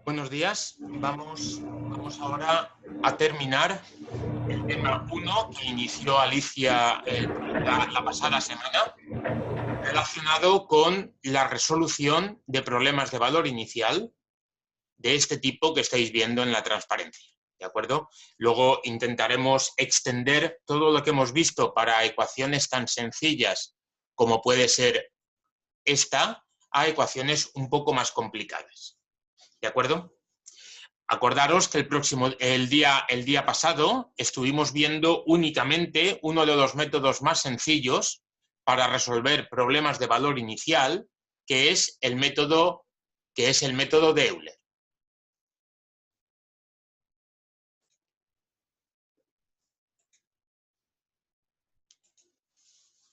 Buenos días. Vamos ahora a terminar el tema 1 que inició Alicia la pasada semana, relacionado con la resolución de problemas de valor inicial de este tipo que estáis viendo en la transparencia. ¿De acuerdo? Luego intentaremos extender todo lo que hemos visto para ecuaciones tan sencillas como puede ser esta a ecuaciones un poco más complicadas. ¿De acuerdo? Acordaros que el día pasado estuvimos viendo únicamente uno de los métodos más sencillos para resolver problemas de valor inicial, que es el método de Euler.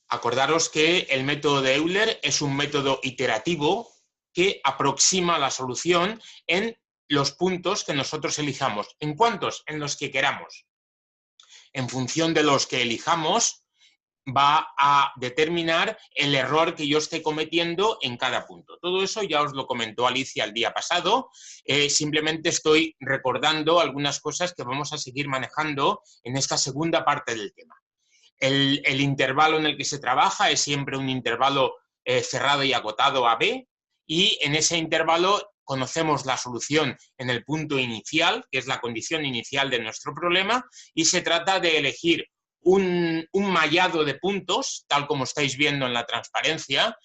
Acordaros que el método de Euler es un método iterativo que aproxima la solución en los puntos que nosotros elijamos. ¿En cuántos? En los que queramos. En función de los que elijamos, va a determinar el error que yo esté cometiendo en cada punto. Todo eso ya os lo comentó Alicia el día pasado. Simplemente estoy recordando algunas cosas que vamos a seguir manejando en esta segunda parte del tema. El intervalo en el que se trabaja es siempre un intervalo cerrado y acotado a B, y en ese intervalo conocemos la solución en el punto inicial, que es la condición inicial de nuestro problema, y se trata de elegir un mallado de puntos, tal como estáis viendo en la transparencia,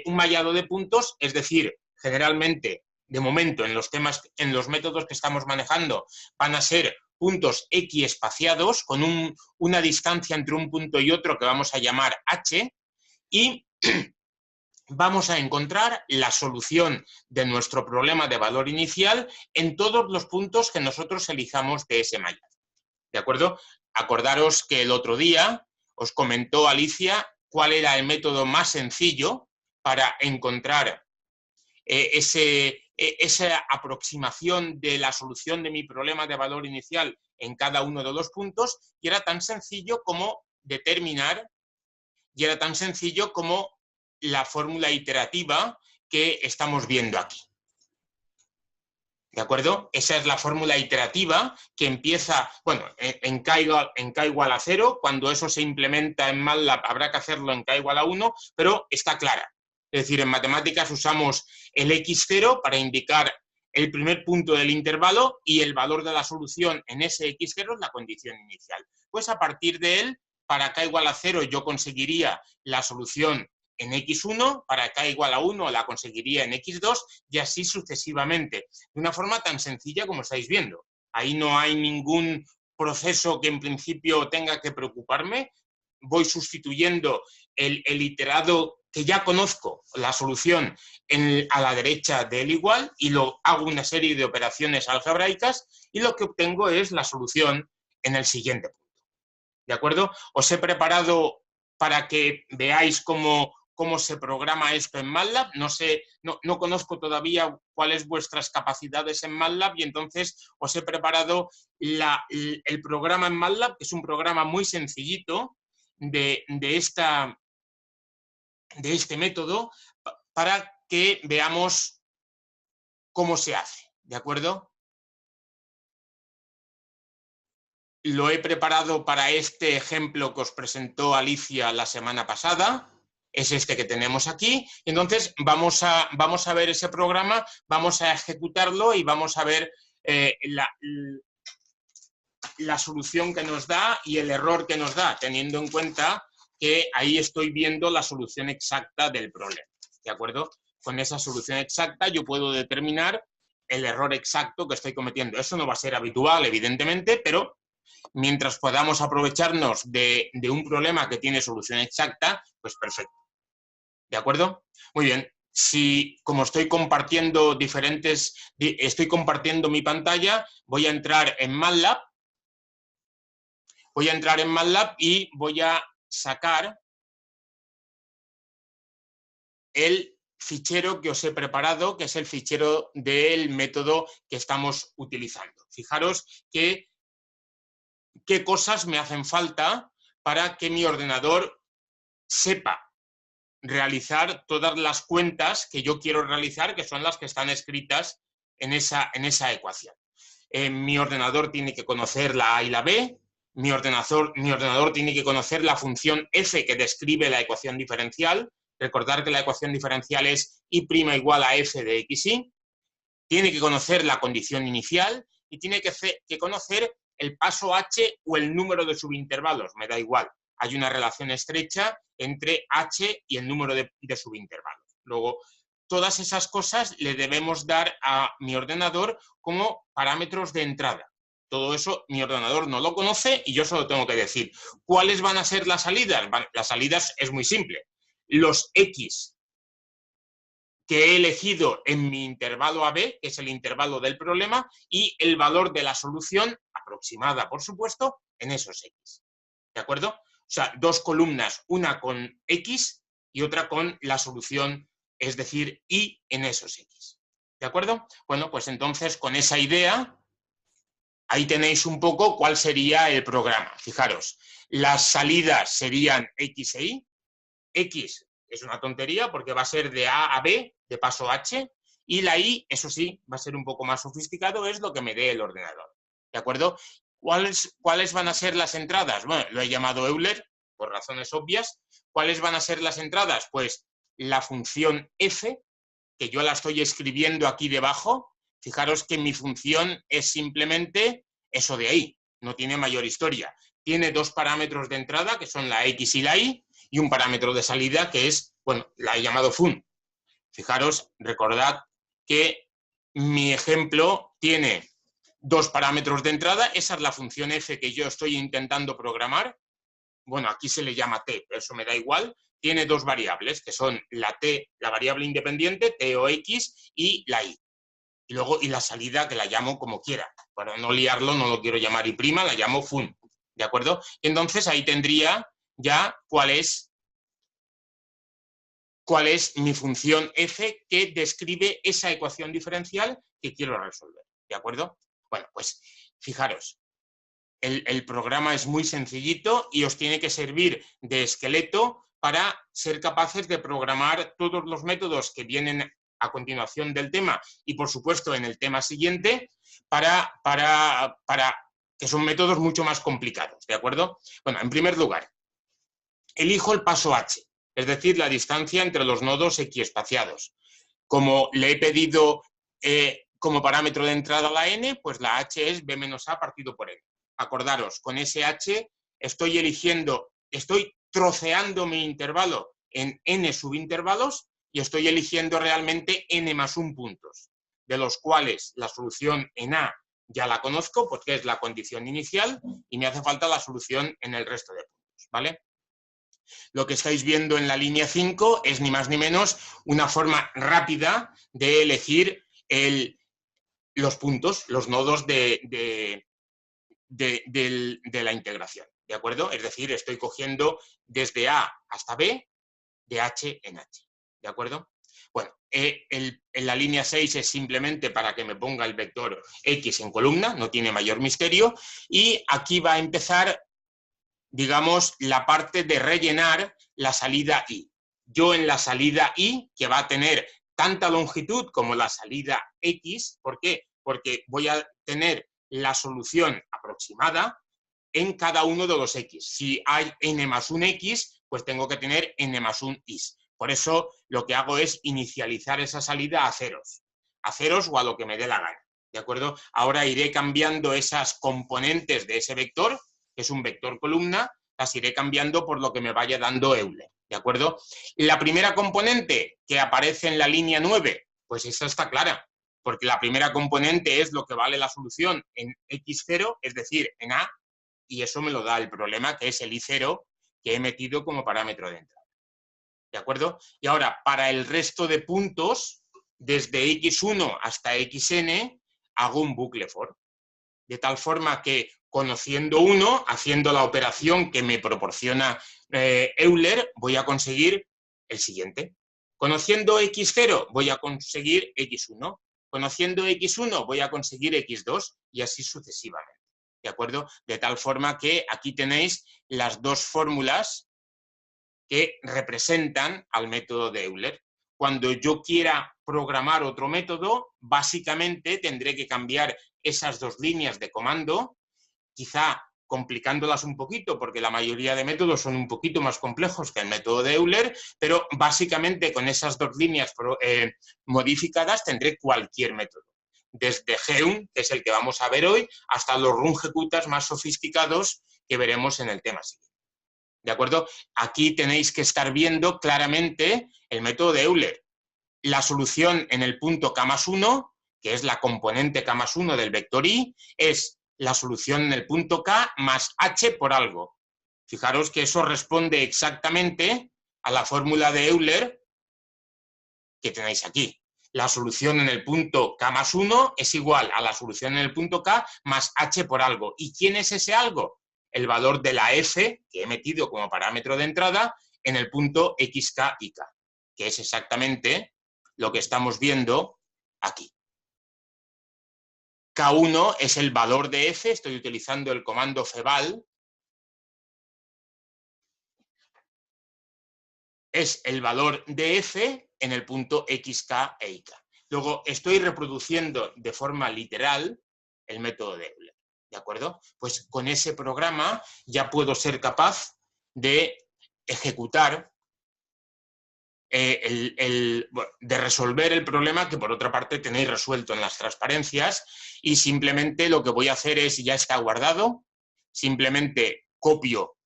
un mallado de puntos, es decir, generalmente, de momento, en los métodos que estamos manejando, van a ser puntos X espaciados con una distancia entre un punto y otro que vamos a llamar H, y vamos a encontrar la solución de nuestro problema de valor inicial en todos los puntos que nosotros elijamos de ese mallado. ¿De acuerdo? Acordaros que el otro día os comentó Alicia cuál era el método más sencillo para encontrar esa aproximación de la solución de mi problema de valor inicial en cada uno de los puntos, y era tan sencillo como determinar, y era tan sencillo como la fórmula iterativa que estamos viendo aquí. ¿De acuerdo? Esa es la fórmula iterativa que empieza, bueno, en K igual a 0, cuando eso se implementa en MATLAB habrá que hacerlo en K igual a 1, pero está clara. Es decir, en matemáticas usamos el X0 para indicar el primer punto del intervalo, y el valor de la solución en ese X0 es la condición inicial. Pues a partir de él, para K igual a 0 yo conseguiría la solución en X1, para K igual a 1 la conseguiría en X2, y así sucesivamente, de una forma tan sencilla como estáis viendo. Ahí no hay ningún proceso que en principio tenga que preocuparme. Voy sustituyendo el iterado que ya conozco, la solución a la derecha del igual, y lo hago una serie de operaciones algebraicas, y lo que obtengo es la solución en el siguiente punto. ¿De acuerdo? Os he preparado para que veáis cómo se programa esto en MATLAB. No conozco todavía cuáles vuestras capacidades en MATLAB, y entonces os he preparado el programa en MATLAB, que es un programa muy sencillito de este método, para que veamos cómo se hace. ¿De acuerdo? Lo he preparado para este ejemplo que os presentó Alicia la semana pasada. Es este que tenemos aquí. Entonces vamos a ver ese programa, vamos a ejecutarlo y vamos a ver la solución que nos da y el error que nos da, teniendo en cuenta que ahí estoy viendo la solución exacta del problema. ¿De acuerdo? Con esa solución exacta yo puedo determinar el error exacto que estoy cometiendo. Eso no va a ser habitual, evidentemente, pero mientras podamos aprovecharnos de un problema que tiene solución exacta, pues perfecto. ¿De acuerdo? Muy bien. Como estoy compartiendo mi pantalla, voy a entrar en MATLAB. Y voy a sacar el fichero que os he preparado, que es el fichero del método que estamos utilizando. Fijaros qué cosas me hacen falta para que mi ordenador sepa realizar todas las cuentas que yo quiero realizar, que son las que están escritas en esa ecuación. Mi ordenador tiene que conocer la A y la B, mi ordenador tiene que conocer la función f que describe la ecuación diferencial. Recordar que la ecuación diferencial es y' igual a f de xy. Tiene que conocer la condición inicial y tiene que conocer el paso h o el número de subintervalos, me da igual. Hay una relación estrecha entre h y el número de subintervalos. Luego, todas esas cosas le debemos dar a mi ordenador como parámetros de entrada. Todo eso mi ordenador no lo conoce y yo solo tengo que decir. ¿Cuáles van a ser las salidas? Las salidas es muy simple. Los x que he elegido en mi intervalo AB, que es el intervalo del problema, y el valor de la solución, aproximada por supuesto, en esos x. ¿De acuerdo? O sea, dos columnas, una con x y otra con la solución, es decir, y en esos x. ¿De acuerdo? Bueno, pues entonces con esa idea, ahí tenéis un poco cuál sería el programa. Fijaros, las salidas serían x e y. X es una tontería porque va a ser de A a B, de paso H, y la Y, eso sí, va a ser un poco más sofisticado, es lo que me dé el ordenador. ¿De acuerdo? ¿Cuáles van a ser las entradas? Bueno, lo he llamado Euler, por razones obvias. ¿Cuáles van a ser las entradas? Pues la función f, que yo la estoy escribiendo aquí debajo. Fijaros que mi función es simplemente eso de ahí, no tiene mayor historia. Tiene dos parámetros de entrada, que son la x y la y un parámetro de salida, que es, bueno, la he llamado fun. Fijaros, recordad que mi ejemplo tiene dos parámetros de entrada, esa es la función f que yo estoy intentando programar. Bueno, aquí se le llama t, pero eso me da igual. Tiene dos variables, que son la t, la variable independiente, t o x, y la y. Y luego, y la salida, que la llamo como quiera. Para no liarlo, no lo quiero llamar y', la llamo fun. ¿De acuerdo? Entonces, ahí tendría ya cuál es mi función f que describe esa ecuación diferencial que quiero resolver. ¿De acuerdo? Bueno, pues fijaros, el programa es muy sencillito y os tiene que servir de esqueleto para ser capaces de programar todos los métodos que vienen a continuación del tema y, por supuesto, en el tema siguiente, que son métodos mucho más complicados. ¿De acuerdo? Bueno, en primer lugar, elijo el paso h, es decir, la distancia entre los nodos equiespaciados. Como le he pedido como parámetro de entrada la n, pues la h es b menos a partido por n. Acordaros, con ese h estoy troceando mi intervalo en n subintervalos y estoy eligiendo realmente n más 1 puntos, de los cuales la solución en A ya la conozco porque es la condición inicial y me hace falta la solución en el resto de puntos, ¿vale? Lo que estáis viendo en la línea 5 es ni más ni menos una forma rápida de elegir los puntos, los nodos de la integración, ¿de acuerdo? Es decir, estoy cogiendo desde A hasta B de H en H, ¿de acuerdo? Bueno, en la línea 6 es simplemente para que me ponga el vector X en columna, no tiene mayor misterio, y aquí va a empezar, digamos, la parte de rellenar la salida Y. Yo en la salida Y, que va a tener tanta longitud como la salida X, ¿por qué? Porque voy a tener la solución aproximada en cada uno de los X. Si hay n más 1 X, pues tengo que tener n más 1 Y. Por eso lo que hago es inicializar esa salida a ceros o a lo que me dé la gana, ¿de acuerdo? Ahora iré cambiando esas componentes de ese vector, que es un vector columna, las iré cambiando por lo que me vaya dando Euler, ¿de acuerdo? La primera componente que aparece en la línea 9, pues esa está clara, porque la primera componente es lo que vale la solución en x0, es decir, en A, y eso me lo da el problema, que es el I0 que he metido como parámetro de entrada. ¿De acuerdo? Y ahora, para el resto de puntos, desde x1 hasta xn, hago un bucle for. De tal forma que, conociendo uno, haciendo la operación que me proporciona Euler, voy a conseguir el siguiente. Conociendo x0, voy a conseguir x1. Conociendo x1, voy a conseguir x2 y así sucesivamente. ¿De acuerdo? De tal forma que aquí tenéis las dos fórmulas que representan al método de Euler. Cuando yo quiera programar otro método, básicamente tendré que cambiar esas dos líneas de comando, quizá complicándolas un poquito, porque la mayoría de métodos son un poquito más complejos que el método de Euler, pero básicamente con esas dos líneas modificadas tendré cualquier método. Desde Geum, que es el que vamos a ver hoy, hasta los rungecutas más sofisticados que veremos en el tema siguiente. ¿De acuerdo? Aquí tenéis que estar viendo claramente el método de Euler. La solución en el punto K+1, que es la componente K+1 del vector I, es la solución en el punto K más H por algo. Fijaros que eso responde exactamente a la fórmula de Euler que tenéis aquí. La solución en el punto K+1 es igual a la solución en el punto K más H por algo. ¿Y quién es ese algo? El valor de la F que he metido como parámetro de entrada en el punto XK y K, que es exactamente lo que estamos viendo aquí. K1 es el valor de F, estoy utilizando el comando feval. Es el valor de F en el punto XK e IK. Luego estoy reproduciendo de forma literal el método de Euler. ¿De acuerdo? Pues con ese programa ya puedo ser capaz de ejecutar, de resolver el problema que por otra parte tenéis resuelto en las transparencias, y simplemente lo que voy a hacer es, ya está guardado, simplemente copio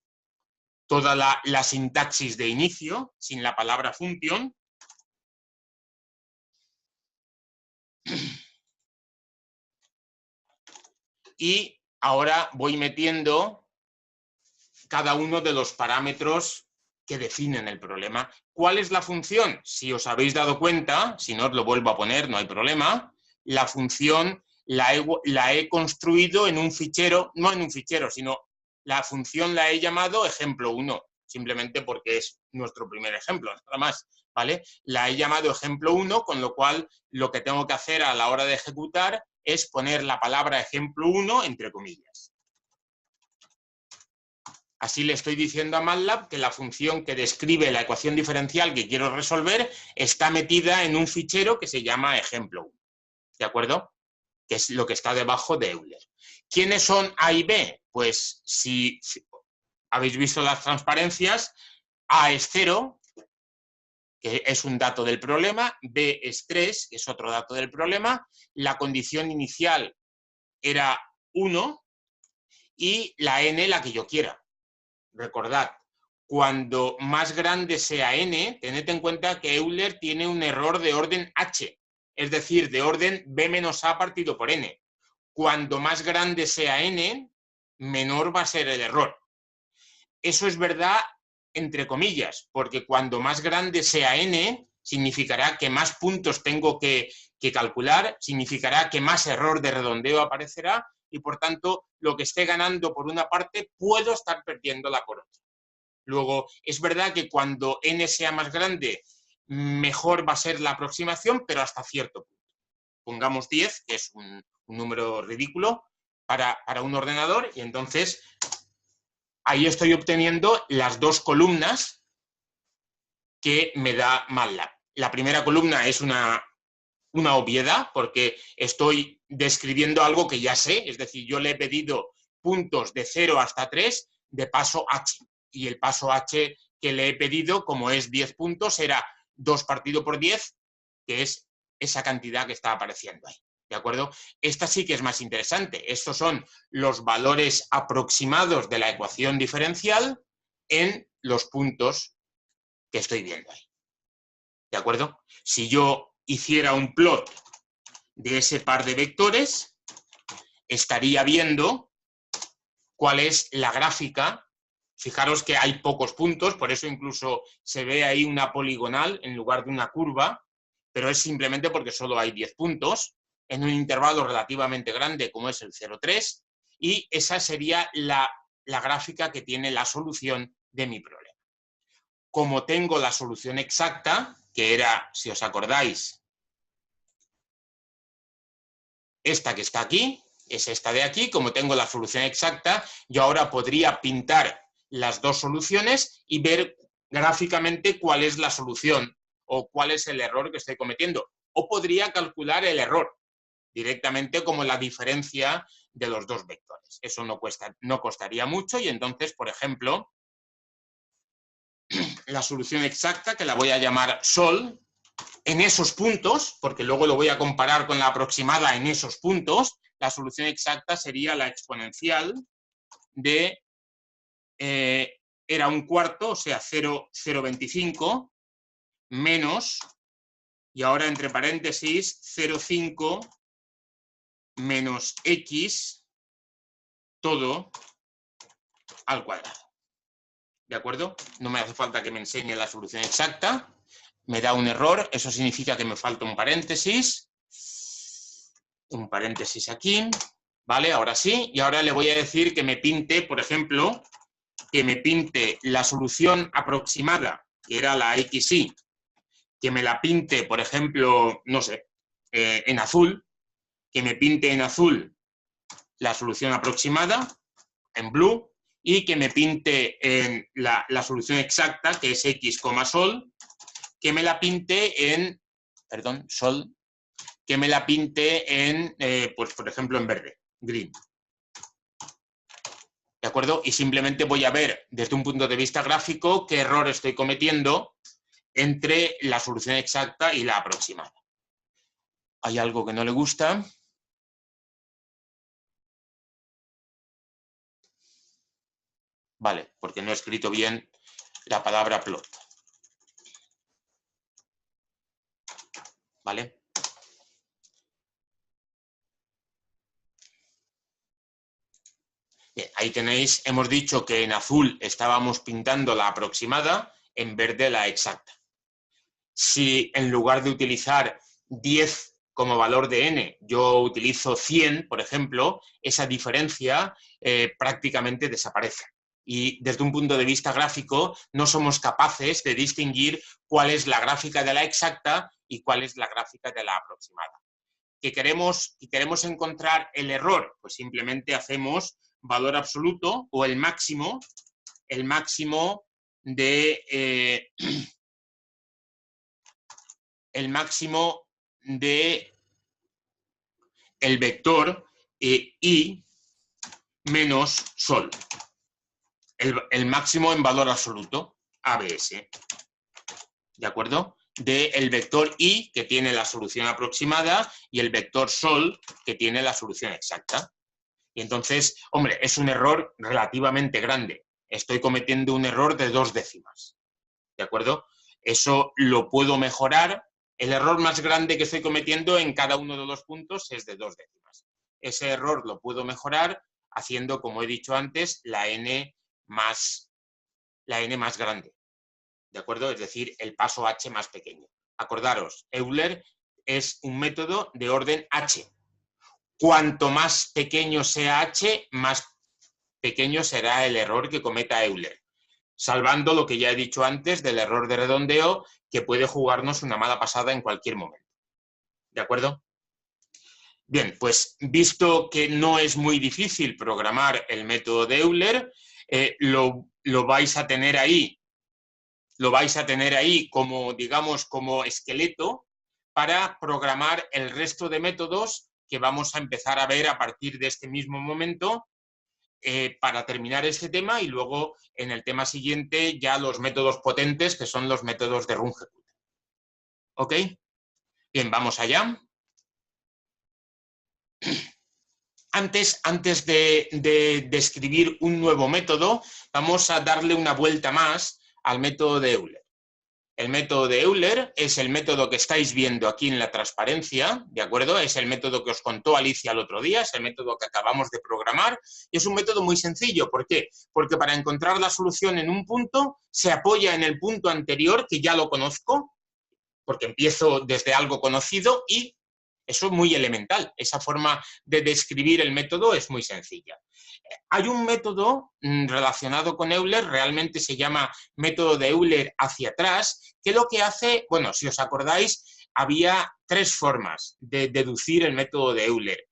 toda la sintaxis de inicio, sin la palabra function, y ahora voy metiendo cada uno de los parámetros que definen el problema. ¿Cuál es la función? Si os habéis dado cuenta, si no os lo vuelvo a poner, no hay problema, la función la he construido en un fichero, no en un fichero, sino la función la he llamado ejemplo 1, simplemente porque es nuestro primer ejemplo, nada más, ¿vale? La he llamado ejemplo 1, con lo cual lo que tengo que hacer a la hora de ejecutar es poner la palabra ejemplo 1 entre comillas. Así le estoy diciendo a MATLAB que la función que describe la ecuación diferencial que quiero resolver está metida en un fichero que se llama ejemplo 1. ¿De acuerdo? Que es lo que está debajo de Euler. ¿Quiénes son A y B? Pues si habéis visto las transparencias, A es 0, que es un dato del problema, B es 3, que es otro dato del problema, la condición inicial era 1 y la n la que yo quiera. Recordad, cuando más grande sea n, tened en cuenta que Euler tiene un error de orden h, es decir, de orden b menos a partido por n. Cuando más grande sea n, menor va a ser el error. Eso es verdad entre comillas, porque cuando más grande sea n, significará que más puntos tengo que calcular, significará que más error de redondeo aparecerá y, por tanto, lo que esté ganando por una parte, puedo estar perdiéndola por otra. Luego, es verdad que cuando n sea más grande, mejor va a ser la aproximación, pero hasta cierto punto. Pongamos 10, que es un número ridículo para un ordenador, y entonces ahí estoy obteniendo las dos columnas que me da MATLAB. La primera columna es una obviedad, porque estoy describiendo algo que ya sé, es decir, yo le he pedido puntos de 0 hasta 3 de paso h, y el paso h que le he pedido, como es 10 puntos, era 2 partido por 10, que es esa cantidad que está apareciendo ahí. ¿De acuerdo? Esta sí que es más interesante. Estos son los valores aproximados de la ecuación diferencial en los puntos que estoy viendo ahí. ¿De acuerdo? Si yo hiciera un plot de ese par de vectores, estaría viendo cuál es la gráfica. Fijaros que hay pocos puntos, por eso incluso se ve ahí una poligonal en lugar de una curva, pero es simplemente porque solo hay 10 puntos en un intervalo relativamente grande como es el 0,3, y esa sería la gráfica que tiene la solución de mi problema. Como tengo la solución exacta, que era, si os acordáis, esta que está aquí, es esta de aquí, como tengo la solución exacta, yo ahora podría pintar las dos soluciones y ver gráficamente cuál es la solución o cuál es el error que estoy cometiendo. o podría calcular el error directamente como la diferencia de los dos vectores. Eso no costaría mucho y entonces, por ejemplo, la solución exacta, que la voy a llamar sol, en esos puntos, porque luego lo voy a comparar con la aproximada en esos puntos, la solución exacta sería la exponencial de, era un cuarto, o sea, 0,025 menos, y ahora entre paréntesis, 0,5 menos x todo al cuadrado. ¿De acuerdo? No me hace falta que me enseñe la solución exacta. Me da un error, eso significa que me falta un paréntesis aquí, ¿vale? Ahora sí, y ahora le voy a decir que me pinte, por ejemplo, que me pinte la solución aproximada, que era la xy, que me la pinte, por ejemplo, no sé, en azul, que me pinte en azul la solución aproximada, en blue, y que me pinte en la solución exacta, que es x, sol, que me la pinte en, perdón, sol, que me la pinte en, pues por ejemplo, en verde, green. ¿De acuerdo? Y simplemente voy a ver desde un punto de vista gráfico qué error estoy cometiendo entre la solución exacta y la aproximada. ¿Hay algo que no le gusta? Vale, porque no he escrito bien la palabra plot. ¿Vale? Bien, ahí tenéis, hemos dicho que en azul estábamos pintando la aproximada, en verde la exacta. Si en lugar de utilizar 10 como valor de n, yo utilizo 100, por ejemplo, esa diferencia prácticamente desaparece. Y desde un punto de vista gráfico no somos capaces de distinguir cuál es la gráfica de la exacta y cuál es la gráfica de la aproximada. ¿Que queremos encontrar el error? Pues simplemente hacemos valor absoluto o el máximo de el vector y menos sol. El máximo en valor absoluto, ABS. ¿De acuerdo? Del vector y, que tiene la solución aproximada, y el vector sol, que tiene la solución exacta. Y entonces, hombre, es un error relativamente grande. Estoy cometiendo un error de 2 décimas. ¿De acuerdo? Eso lo puedo mejorar. El error más grande que estoy cometiendo en cada uno de los puntos es de 2 décimas. Ese error lo puedo mejorar haciendo, como he dicho antes, la n más grande. ¿De acuerdo? Es decir, el paso h más pequeño. Acordaros, Euler es un método de orden h. Cuanto más pequeño sea h, más pequeño será el error que cometa Euler. Salvando lo que ya he dicho antes del error de redondeo, que puede jugarnos una mala pasada en cualquier momento. ¿De acuerdo? Bien, pues visto que no es muy difícil programar el método de Euler, lo vais a tener ahí como, digamos, como esqueleto para programar el resto de métodos que vamos a empezar a ver a partir de este mismo momento para terminar este tema, y luego en el tema siguiente ya los métodos potentes, que son los métodos de Runge-Kutta. ¿Ok? Bien, vamos allá. Antes de describir un nuevo método, vamos a darle una vuelta más al método de Euler. El método de Euler es el método que estáis viendo aquí en la transparencia, ¿de acuerdo? Es el método que os contó Alicia el otro día, es el método que acabamos de programar, y es un método muy sencillo. ¿Por qué? Porque para encontrar la solución en un punto, se apoya en el punto anterior, que ya lo conozco, porque empiezo desde algo conocido, y eso es muy elemental. Esa forma de describir el método es muy sencilla. Hay un método relacionado con Euler, realmente se llama método de Euler hacia atrás, que lo que hace, bueno, si os acordáis, había 3 formas de deducir el método de Euler.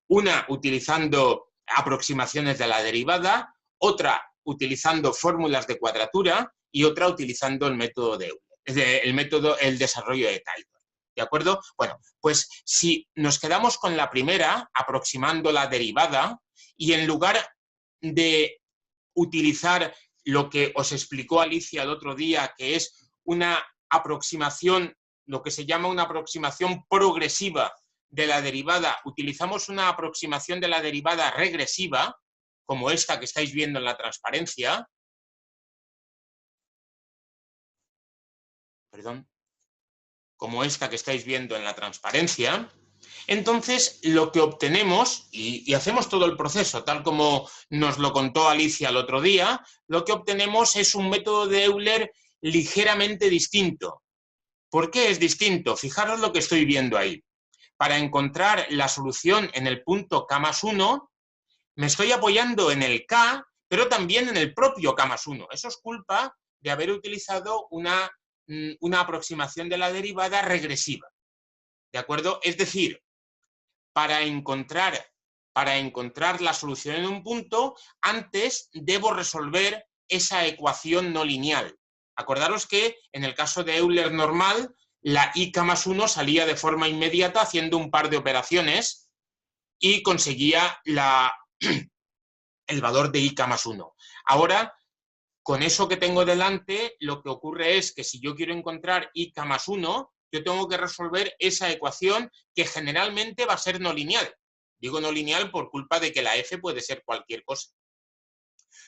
Una utilizando aproximaciones de la derivada, otra utilizando fórmulas de cuadratura y otra utilizando el método de Euler, el desarrollo de Taylor. ¿De acuerdo? Bueno, pues si nos quedamos con la primera, aproximando la derivada, y en lugar de utilizar lo que os explicó Alicia el otro día, que es una aproximación, lo que se llama una aproximación progresiva de la derivada, utilizamos una aproximación de la derivada regresiva, como esta que estáis viendo en la transparencia. Perdón. Como esta que estáis viendo en la transparencia. Entonces, lo que obtenemos, y hacemos todo el proceso, tal como nos lo contó Alicia el otro día, lo que obtenemos es un método de Euler ligeramente distinto. ¿Por qué es distinto? Fijaros lo que estoy viendo ahí. Para encontrar la solución en el punto K más 1, me estoy apoyando en el K, pero también en el propio K más 1. Eso es culpa de haber utilizado una aproximación de la derivada regresiva. ¿De acuerdo? Es decir, para encontrar la solución en un punto, antes debo resolver esa ecuación no lineal. Acordaros que en el caso de Euler normal, la IK más 1 salía de forma inmediata haciendo un par de operaciones y conseguía el valor de IK más 1. Ahora, con eso que tengo delante, lo que ocurre es que si yo quiero encontrar IK más 1, yo tengo que resolver esa ecuación que generalmente va a ser no lineal. Digo no lineal por culpa de que la f puede ser cualquier cosa.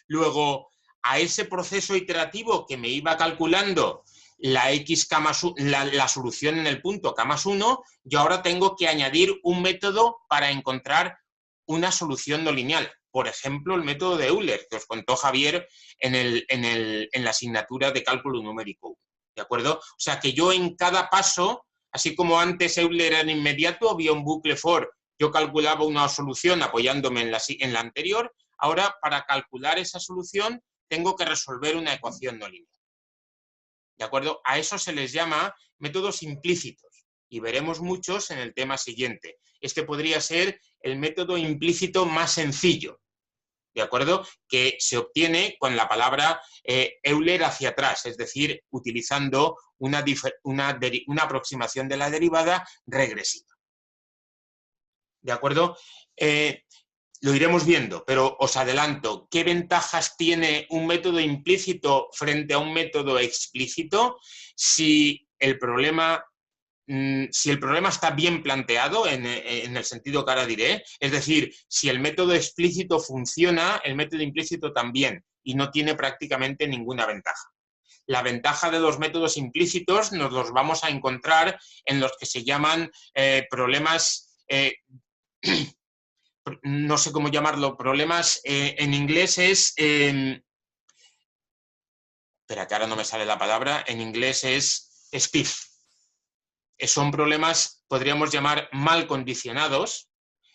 Luego, a ese proceso iterativo que me iba calculando la solución en el punto K más 1, yo ahora tengo que añadir un método para encontrar una solución no lineal. Por ejemplo, el método de Euler, que os contó Javier en la asignatura de cálculo numérico. ¿De acuerdo? O sea, que yo en cada paso, así como antes Euler era inmediato, había un bucle for, yo calculaba una solución apoyándome en la anterior, ahora para calcular esa solución tengo que resolver una ecuación no lineal. ¿De acuerdo? A eso se les llama métodos implícitos y veremos muchos en el tema siguiente. Este podría ser el método implícito más sencillo, ¿de acuerdo? Que se obtiene con la palabra Euler hacia atrás, es decir, utilizando una aproximación de la derivada regresiva. ¿De acuerdo? Lo iremos viendo, pero os adelanto, ¿qué ventajas tiene un método implícito frente a un método explícito? Si el problema está bien planteado en el sentido que ahora diré, es decir, si el método explícito funciona, el método implícito también, y no tiene prácticamente ninguna ventaja. La ventaja de los métodos implícitos nos los vamos a encontrar en los que se llaman problemas, no sé cómo llamarlo, problemas en inglés es... espera, que ahora no me sale la palabra, en inglés es stiff. Son problemas, podríamos llamar, mal condicionados,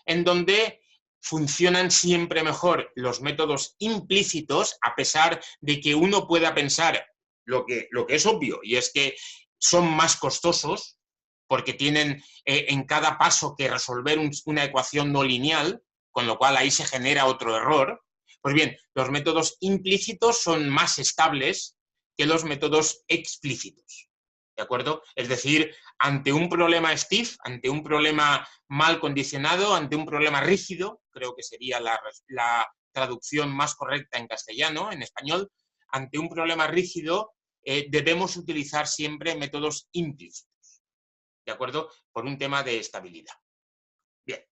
en donde funcionan siempre mejor los métodos implícitos, a pesar de que uno pueda pensar lo que es obvio, y es que son más costosos, porque tienen en cada paso que resolver una ecuación no lineal, con lo cual ahí se genera otro error. Pues bien, los métodos implícitos son más estables que los métodos explícitos. ¿De acuerdo? Es decir, ante un problema stiff, ante un problema mal condicionado, ante un problema rígido, creo que sería la traducción más correcta en castellano, en español, ante un problema rígido debemos utilizar siempre métodos implícitos. ¿De acuerdo? Por un tema de estabilidad. Bien.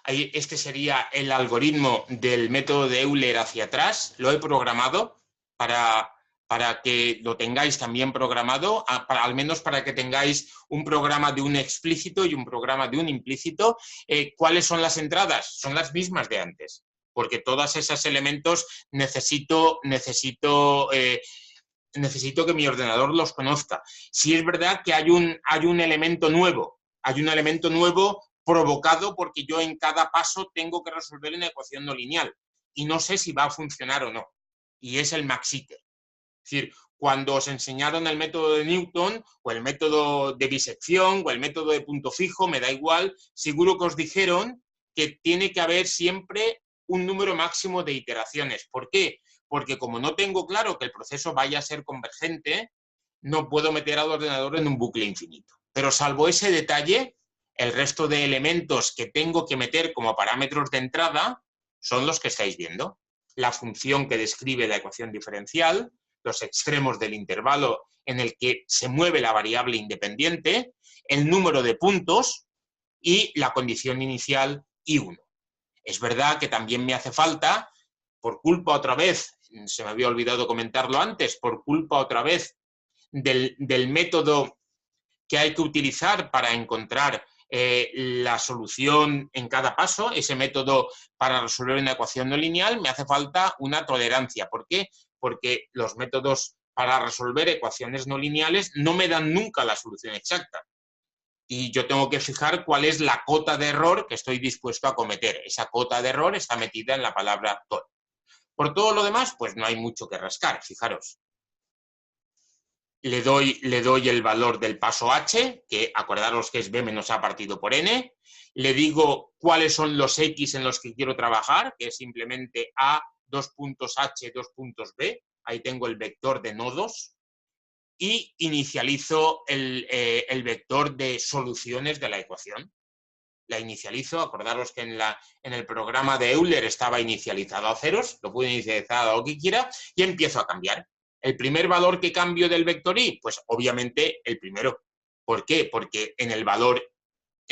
Este sería el algoritmo del método de Euler hacia atrás. Lo he programado para que lo tengáis también programado, al menos para que tengáis un programa de un explícito y un programa de un implícito. ¿Cuáles son las entradas? Son las mismas de antes, porque todos esos elementos necesito que mi ordenador los conozca. Si es verdad que hay un elemento nuevo, provocado porque yo en cada paso tengo que resolver una ecuación no lineal y no sé si va a funcionar o no, y es el Max-Iter. Es decir, cuando os enseñaron el método de Newton o el método de bisección o el método de punto fijo, me da igual, seguro que os dijeron que tiene que haber siempre un número máximo de iteraciones. ¿Por qué? Porque como no tengo claro que el proceso vaya a ser convergente, no puedo meter al ordenador en un bucle infinito. Pero salvo ese detalle, el resto de elementos que tengo que meter como parámetros de entrada son los que estáis viendo. La función que describe la ecuación diferencial, los extremos del intervalo en el que se mueve la variable independiente, el número de puntos y la condición inicial I1. Es verdad que también me hace falta, por culpa otra vez, se me había olvidado comentarlo antes, por culpa otra vez del método que hay que utilizar para encontrar la solución en cada paso, ese método para resolver una ecuación no lineal, me hace falta una tolerancia. ¿Por qué? Porque los métodos para resolver ecuaciones no lineales no me dan nunca la solución exacta. Y yo tengo que fijar cuál es la cota de error que estoy dispuesto a cometer. Esa cota de error está metida en la palabra tol. Por todo lo demás, pues no hay mucho que rascar, fijaros. Le doy el valor del paso h, que acordaros que es b menos a partido por n. Le digo cuáles son los x en los que quiero trabajar, que es simplemente a, 2 puntos h, 2 puntos b. Ahí tengo el vector de nodos. Y inicializo el vector de soluciones de la ecuación. La inicializo, acordaros que en el programa de Euler estaba inicializado a ceros, lo puedo inicializar a lo que quiera, y empiezo a cambiar. ¿El primer valor que cambio del vector i? Pues obviamente el primero. ¿Por qué? Porque en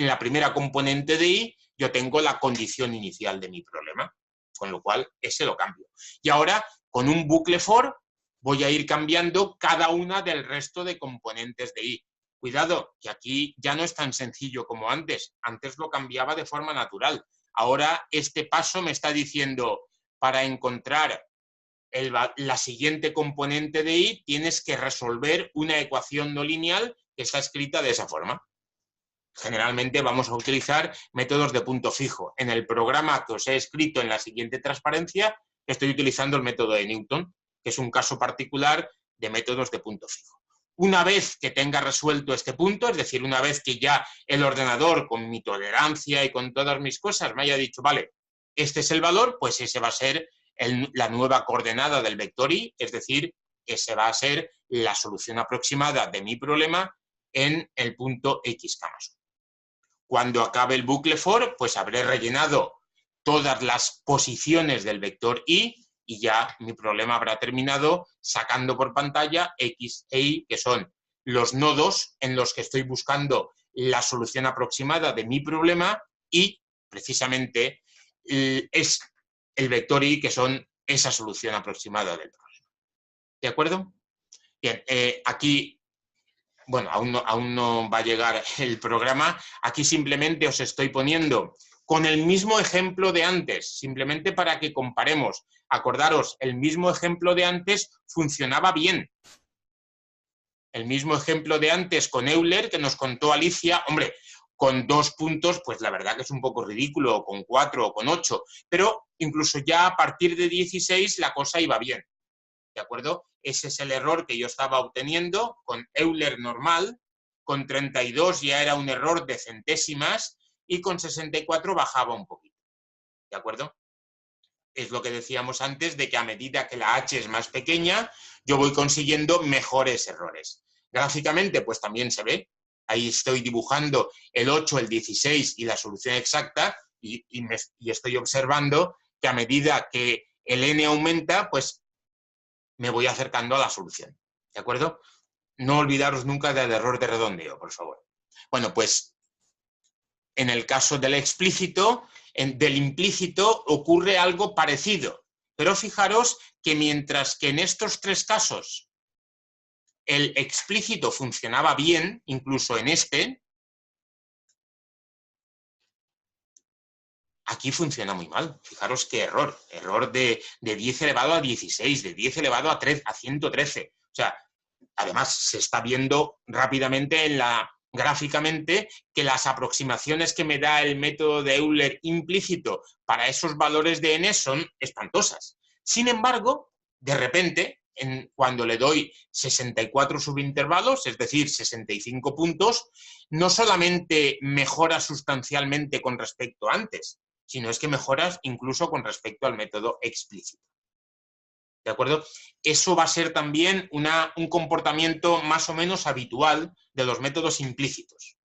la primera componente de i, yo tengo la condición inicial de mi problema, con lo cual ese lo cambio. Y ahora, con un bucle for, voy a ir cambiando cada una del resto de componentes de i. Cuidado, que aquí ya no es tan sencillo como antes. Antes lo cambiaba de forma natural. Ahora este paso me está diciendo, para encontrar la siguiente componente de i, tienes que resolver una ecuación no lineal que está escrita de esa forma. Generalmente vamos a utilizar métodos de punto fijo. En el programa que os he escrito en la siguiente transparencia, estoy utilizando el método de Newton, que es un caso particular de métodos de punto fijo. Una vez que tenga resuelto este punto, es decir, una vez que ya el ordenador, con mi tolerancia y con todas mis cosas, me haya dicho, vale, este es el valor, pues ese va a ser la nueva coordenada del vector i, es decir, ese va a ser la solución aproximada de mi problema en el punto x, 1. Cuando acabe el bucle for, pues habré rellenado todas las posiciones del vector i, y ya mi problema habrá terminado sacando por pantalla x e y, que son los nodos en los que estoy buscando la solución aproximada de mi problema, y precisamente es el vector y, que son esa solución aproximada del problema. ¿De acuerdo? Bien, aquí, bueno, aún no va a llegar el programa. Aquí simplemente os estoy poniendo con el mismo ejemplo de antes, simplemente para que comparemos. Acordaros, el mismo ejemplo de antes funcionaba bien. El mismo ejemplo de antes con Euler, que nos contó Alicia, hombre, con 2 puntos, pues la verdad que es un poco ridículo, o con 4 o con 8, pero incluso ya a partir de 16 la cosa iba bien, ¿de acuerdo? Ese es el error que yo estaba obteniendo con Euler normal, con 32 ya era un error de centésimas, y con 64 bajaba un poquito, ¿de acuerdo? Es lo que decíamos antes, de que a medida que la h es más pequeña, yo voy consiguiendo mejores errores. Gráficamente, pues también se ve. Ahí estoy dibujando el 8, el 16 y la solución exacta, y estoy observando que a medida que el n aumenta, pues me voy acercando a la solución. ¿De acuerdo? No olvidaros nunca del error de redondeo, por favor. Bueno, pues en el caso del explícito, del implícito ocurre algo parecido. Pero fijaros que mientras que en estos 3 casos el explícito funcionaba bien, incluso en este, aquí funciona muy mal. Fijaros qué error. Error de 10 elevado a 16, de 10 elevado a 113. O sea, además se está viendo rápidamente gráficamente que las aproximaciones que me da el método de Euler implícito para esos valores de n son espantosas. Sin embargo, de repente, cuando le doy 64 subintervalos, es decir, 65 puntos, no solamente mejora sustancialmente con respecto a antes, sino es que mejoras incluso con respecto al método explícito. ¿De acuerdo? Eso va a ser también un comportamiento más o menos habitual de los métodos implícitos.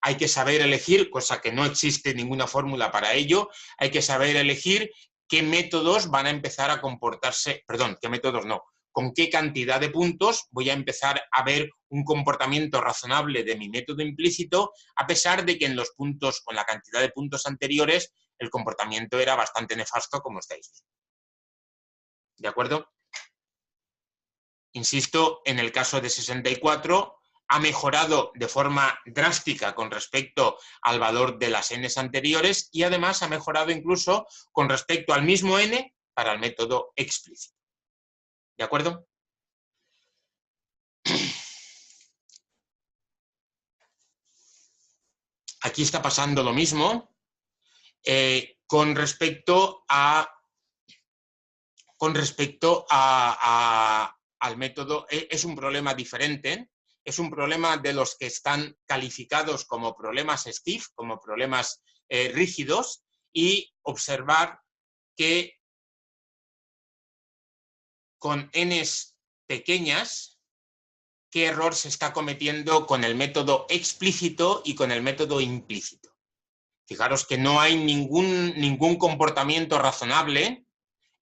Hay que saber elegir, cosa que no existe ninguna fórmula para ello, hay que saber elegir qué métodos van a empezar a comportarse, perdón, qué métodos no, con qué cantidad de puntos voy a empezar a ver un comportamiento razonable de mi método implícito, a pesar de que en los puntos, con la cantidad de puntos anteriores, el comportamiento era bastante nefasto, como estáis viendo. ¿De acuerdo? Insisto, en el caso de 64, ha mejorado de forma drástica con respecto al valor de las n anteriores y además ha mejorado incluso con respecto al mismo n para el método explícito. ¿De acuerdo? Aquí está pasando lo mismo con respecto al método. Es un problema diferente, es un problema de los que están calificados como problemas stiff, como problemas rígidos, y observar que con n's pequeñas, qué error se está cometiendo con el método explícito y con el método implícito. Fijaros que no hay ningún comportamiento razonable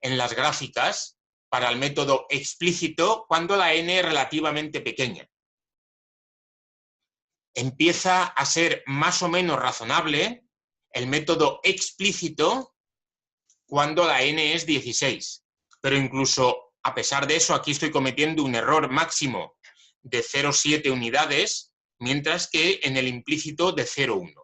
en las gráficas para el método explícito cuando la n es relativamente pequeña. Empieza a ser más o menos razonable el método explícito cuando la n es 16. Pero incluso a pesar de eso, aquí estoy cometiendo un error máximo de 0,7 unidades, mientras que en el implícito de 0,1.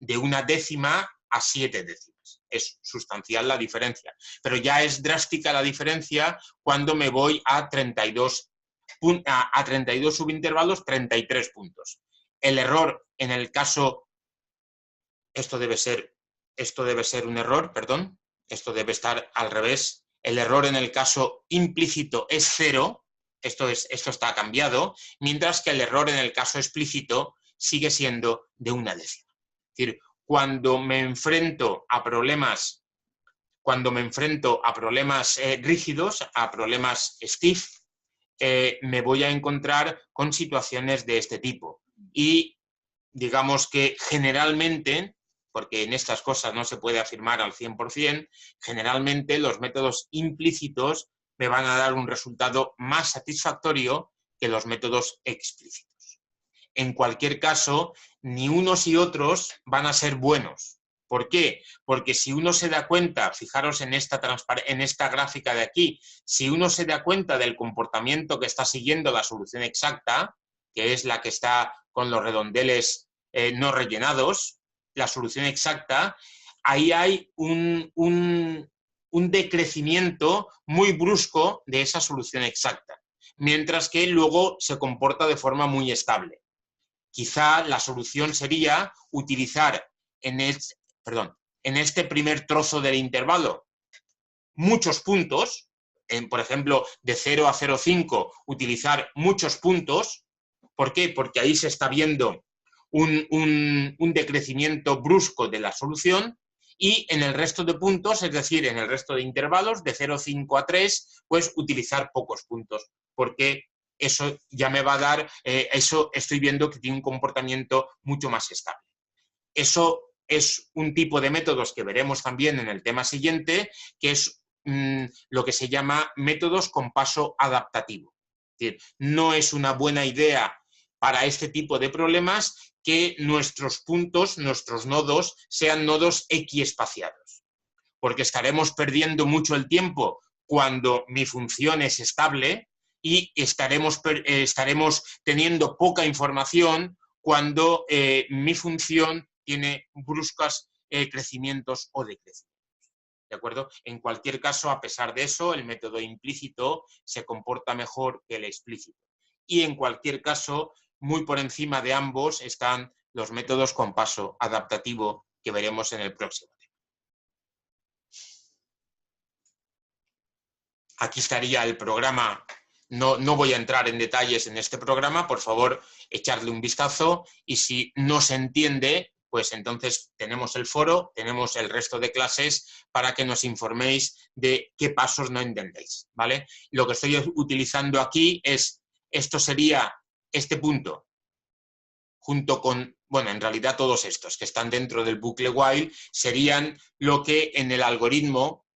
De una décima a 7 décimas. Es sustancial la diferencia. Pero ya es drástica la diferencia cuando me voy a 32 subintervalos, 33 puntos. El error en el caso, esto debe ser un error, perdón, esto debe estar al revés. El error en el caso implícito es 0, esto está cambiado, mientras que el error en el caso explícito sigue siendo de una décima. Es decir, cuando me enfrento a problemas rígidos, a problemas stiff, me voy a encontrar con situaciones de este tipo. Y digamos que generalmente, porque en estas cosas no se puede afirmar al 100%, generalmente los métodos implícitos me van a dar un resultado más satisfactorio que los métodos explícitos. En cualquier caso, ni unos y otros van a ser buenos. ¿Por qué? Porque si uno se da cuenta, fijaros en esta gráfica de aquí, si uno se da cuenta del comportamiento que está siguiendo la solución exacta, que es la que está con los redondeles no rellenados, la solución exacta, ahí hay un decrecimiento muy brusco de esa solución exacta, mientras que luego se comporta de forma muy estable. Quizá la solución sería utilizar en este primer trozo del intervalo muchos puntos, por ejemplo, de 0 a 0,5, utilizar muchos puntos. ¿Por qué? Porque ahí se está viendo un decrecimiento brusco de la solución, y en el resto de puntos, es decir, en el resto de intervalos, de 0,5 a 3, pues utilizar pocos puntos, porque eso ya me va a dar, eso estoy viendo que tiene un comportamiento mucho más estable. Eso es un tipo de métodos que veremos también en el tema siguiente, que es lo que se llama métodos con paso adaptativo. Es decir, no es una buena idea para este tipo de problemas que nuestros puntos, nuestros nodos, sean nodos equiespaciados, porque estaremos perdiendo mucho el tiempo cuando mi función es estable y estaremos teniendo poca información cuando mi función tiene bruscos crecimientos o decrecimientos. ¿De acuerdo? En cualquier caso, a pesar de eso, el método implícito se comporta mejor que el explícito. Y en cualquier caso, muy por encima de ambos están los métodos con paso adaptativo que veremos en el próximo tema. Aquí estaría el programa. No voy a entrar en detalles en este programa, por favor, echarle un vistazo, y si no se entiende, pues entonces tenemos el foro, tenemos el resto de clases para que nos informéis de qué pasos no entendéis, ¿vale? Lo que estoy utilizando aquí es, esto sería este punto, junto con, bueno, en realidad todos estos que están dentro del bucle while serían lo que en el algoritmo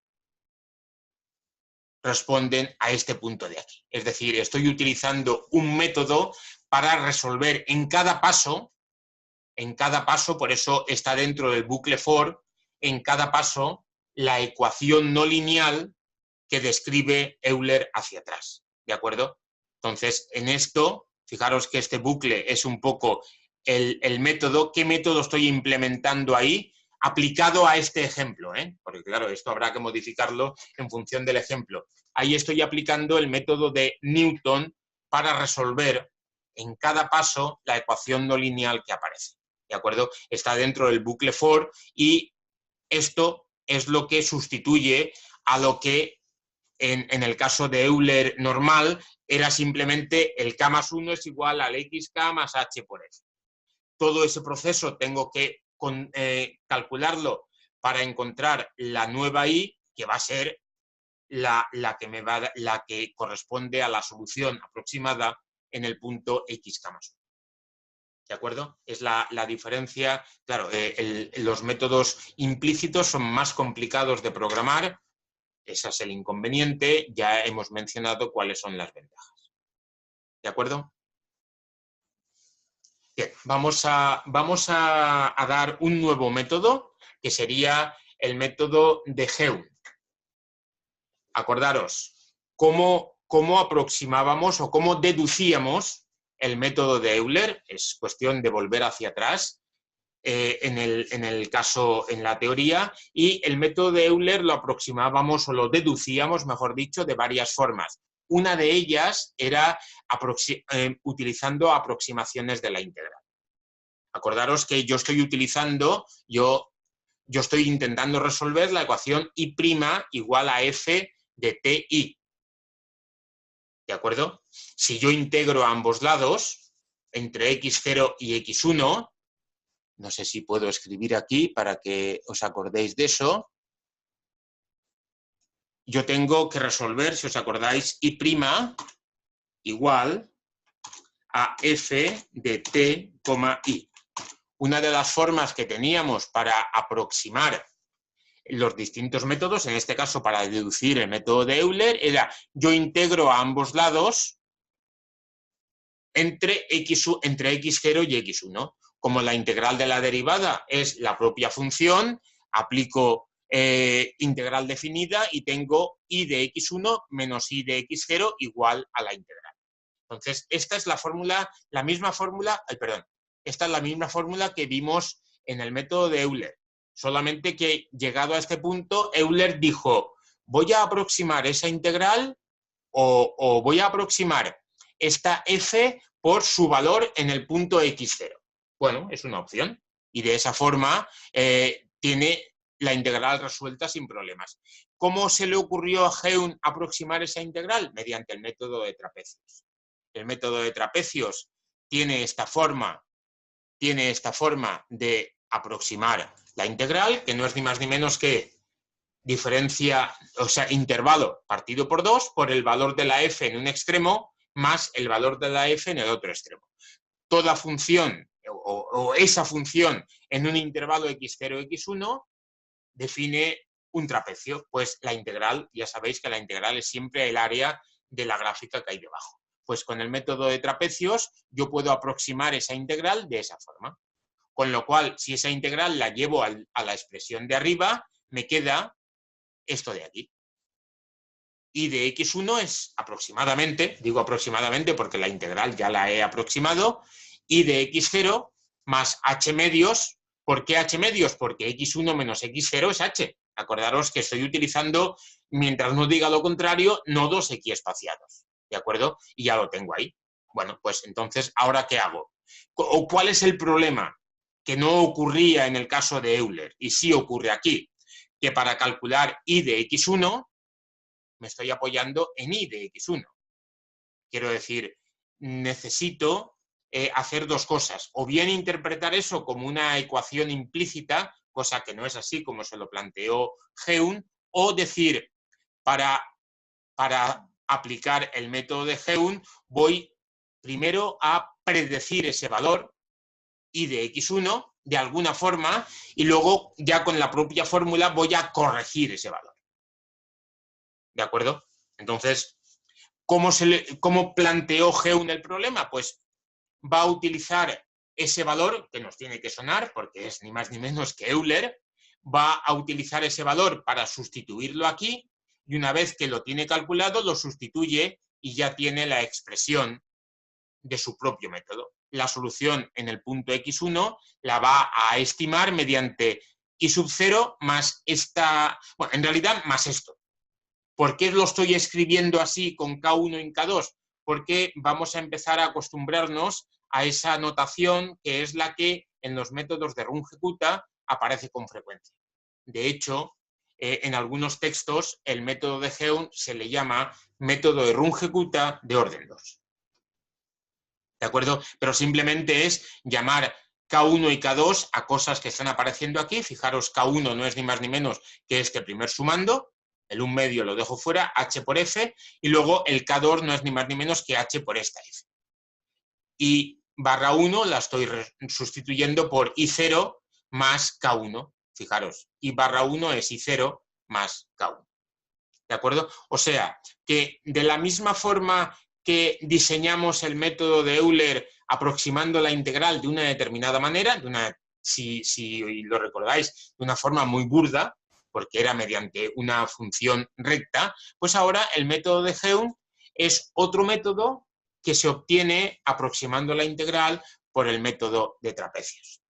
responden a este punto de aquí. Es decir, estoy utilizando un método para resolver en cada paso, por eso está dentro del bucle for, en cada paso, la ecuación no lineal que describe Euler hacia atrás, ¿de acuerdo? Entonces, en esto, fijaros que este bucle es un poco el método. ¿Qué método estoy implementando ahí? Aplicado a este ejemplo, ¿eh? Porque claro, esto habrá que modificarlo en función del ejemplo. Ahí estoy aplicando el método de Newton para resolver en cada paso la ecuación no lineal que aparece, ¿de acuerdo? Está dentro del bucle for y esto es lo que sustituye a lo que en el caso de Euler normal era simplemente el k más 1 es igual al xk más h por f. Todo ese proceso tengo que calcularlo para encontrar la nueva i, que va a ser la que corresponde a la solución aproximada en el punto xk más 1. ¿De acuerdo? Es la diferencia. Claro, los métodos implícitos son más complicados de programar. Ese es el inconveniente. Ya hemos mencionado cuáles son las ventajas. ¿De acuerdo? Bien, vamos a dar un nuevo método, que sería el método de Geum. Acordaros, cómo aproximábamos o cómo deducíamos el método de Euler. Es cuestión de volver hacia atrás en el caso, en la teoría, y el método de Euler lo aproximábamos o lo deducíamos, mejor dicho, de varias formas. Una de ellas era utilizando aproximaciones de la integral. Acordaros que yo estoy intentando resolver la ecuación y' igual a f de ti. ¿De acuerdo? Si yo integro a ambos lados, entre x0 y x1, no sé si puedo escribir aquí para que os acordéis de eso. Yo tengo que resolver, si os acordáis, y' igual a f de t, i. Una de las formas que teníamos para aproximar los distintos métodos, en este caso para deducir el método de Euler, era yo integro a ambos lados entre x0 y x1. Como la integral de la derivada es la propia función, aplico integral definida y tengo i de x1 menos i de x0 igual a la integral. Entonces, esta es la misma fórmula que vimos en el método de Euler. Solamente que llegado a este punto, Euler dijo, voy a aproximar esa integral o voy a aproximar esta f por su valor en el punto x0. Bueno, es una opción. Y de esa forma tiene la integral resuelta sin problemas. ¿Cómo se le ocurrió a Geum aproximar esa integral? Mediante el método de trapecios. El método de trapecios tiene esta forma de aproximar la integral, que no es ni más ni menos que intervalo partido por 2 por el valor de la f en un extremo más el valor de la f en el otro extremo. Toda función o esa función en un intervalo x0, x1 define un trapecio, pues la integral, ya sabéis que la integral es siempre el área de la gráfica que hay debajo. Pues con el método de trapecios yo puedo aproximar esa integral de esa forma. Con lo cual, si esa integral la llevo a la expresión de arriba, me queda esto de aquí. Y de x1 es aproximadamente, digo aproximadamente porque la integral ya la he aproximado, y de x0 más h medios. ¿Por qué h medios? Porque x1 menos x0 es h. Acordaros que estoy utilizando, mientras no diga lo contrario, nodos equiespaciados. ¿De acuerdo? Y ya lo tengo ahí. Bueno, pues entonces, ¿ahora qué hago? ¿O cuál es el problema? Que no ocurría en el caso de Euler, y sí ocurre aquí, que para calcular i de x1 me estoy apoyando en i de x1. Quiero decir, necesito hacer dos cosas, o bien interpretar eso como una ecuación implícita, cosa que no es así como se lo planteó Heun, o decir, para aplicar el método de Heun, voy primero a predecir ese valor, y de x1, de alguna forma, y luego ya con la propia fórmula voy a corregir ese valor. ¿De acuerdo? Entonces, ¿cómo planteó Heun el problema? Pues va a utilizar ese valor, que nos tiene que sonar, porque es ni más ni menos que Euler, va a utilizar ese valor para sustituirlo aquí, y una vez que lo tiene calculado, lo sustituye y ya tiene la expresión de su propio método. La solución en el punto x1 la va a estimar mediante y sub 0 más esta, bueno, en realidad más esto. ¿Por qué lo estoy escribiendo así con K1 y K2? Porque vamos a empezar a acostumbrarnos a esa notación que es la que en los métodos de Runge-Kutta aparece con frecuencia. De hecho, en algunos textos el método de Heun se le llama método de Runge-Kutta de orden 2. ¿De acuerdo? Pero simplemente es llamar K1 y K2 a cosas que están apareciendo aquí. Fijaros, K1 no es ni más ni menos que este primer sumando, el 1 medio lo dejo fuera, H por F, y luego el K2 no es ni más ni menos que H por esta F. Y barra 1 la estoy sustituyendo por I0 más K1. Fijaros, I barra 1 es I0 más K1. ¿De acuerdo? O sea, que de la misma forma que diseñamos el método de Euler aproximando la integral de una determinada manera, si lo recordáis, de una forma muy burda, porque era mediante una función recta, pues ahora el método de Heun es otro método que se obtiene aproximando la integral por el método de trapecios.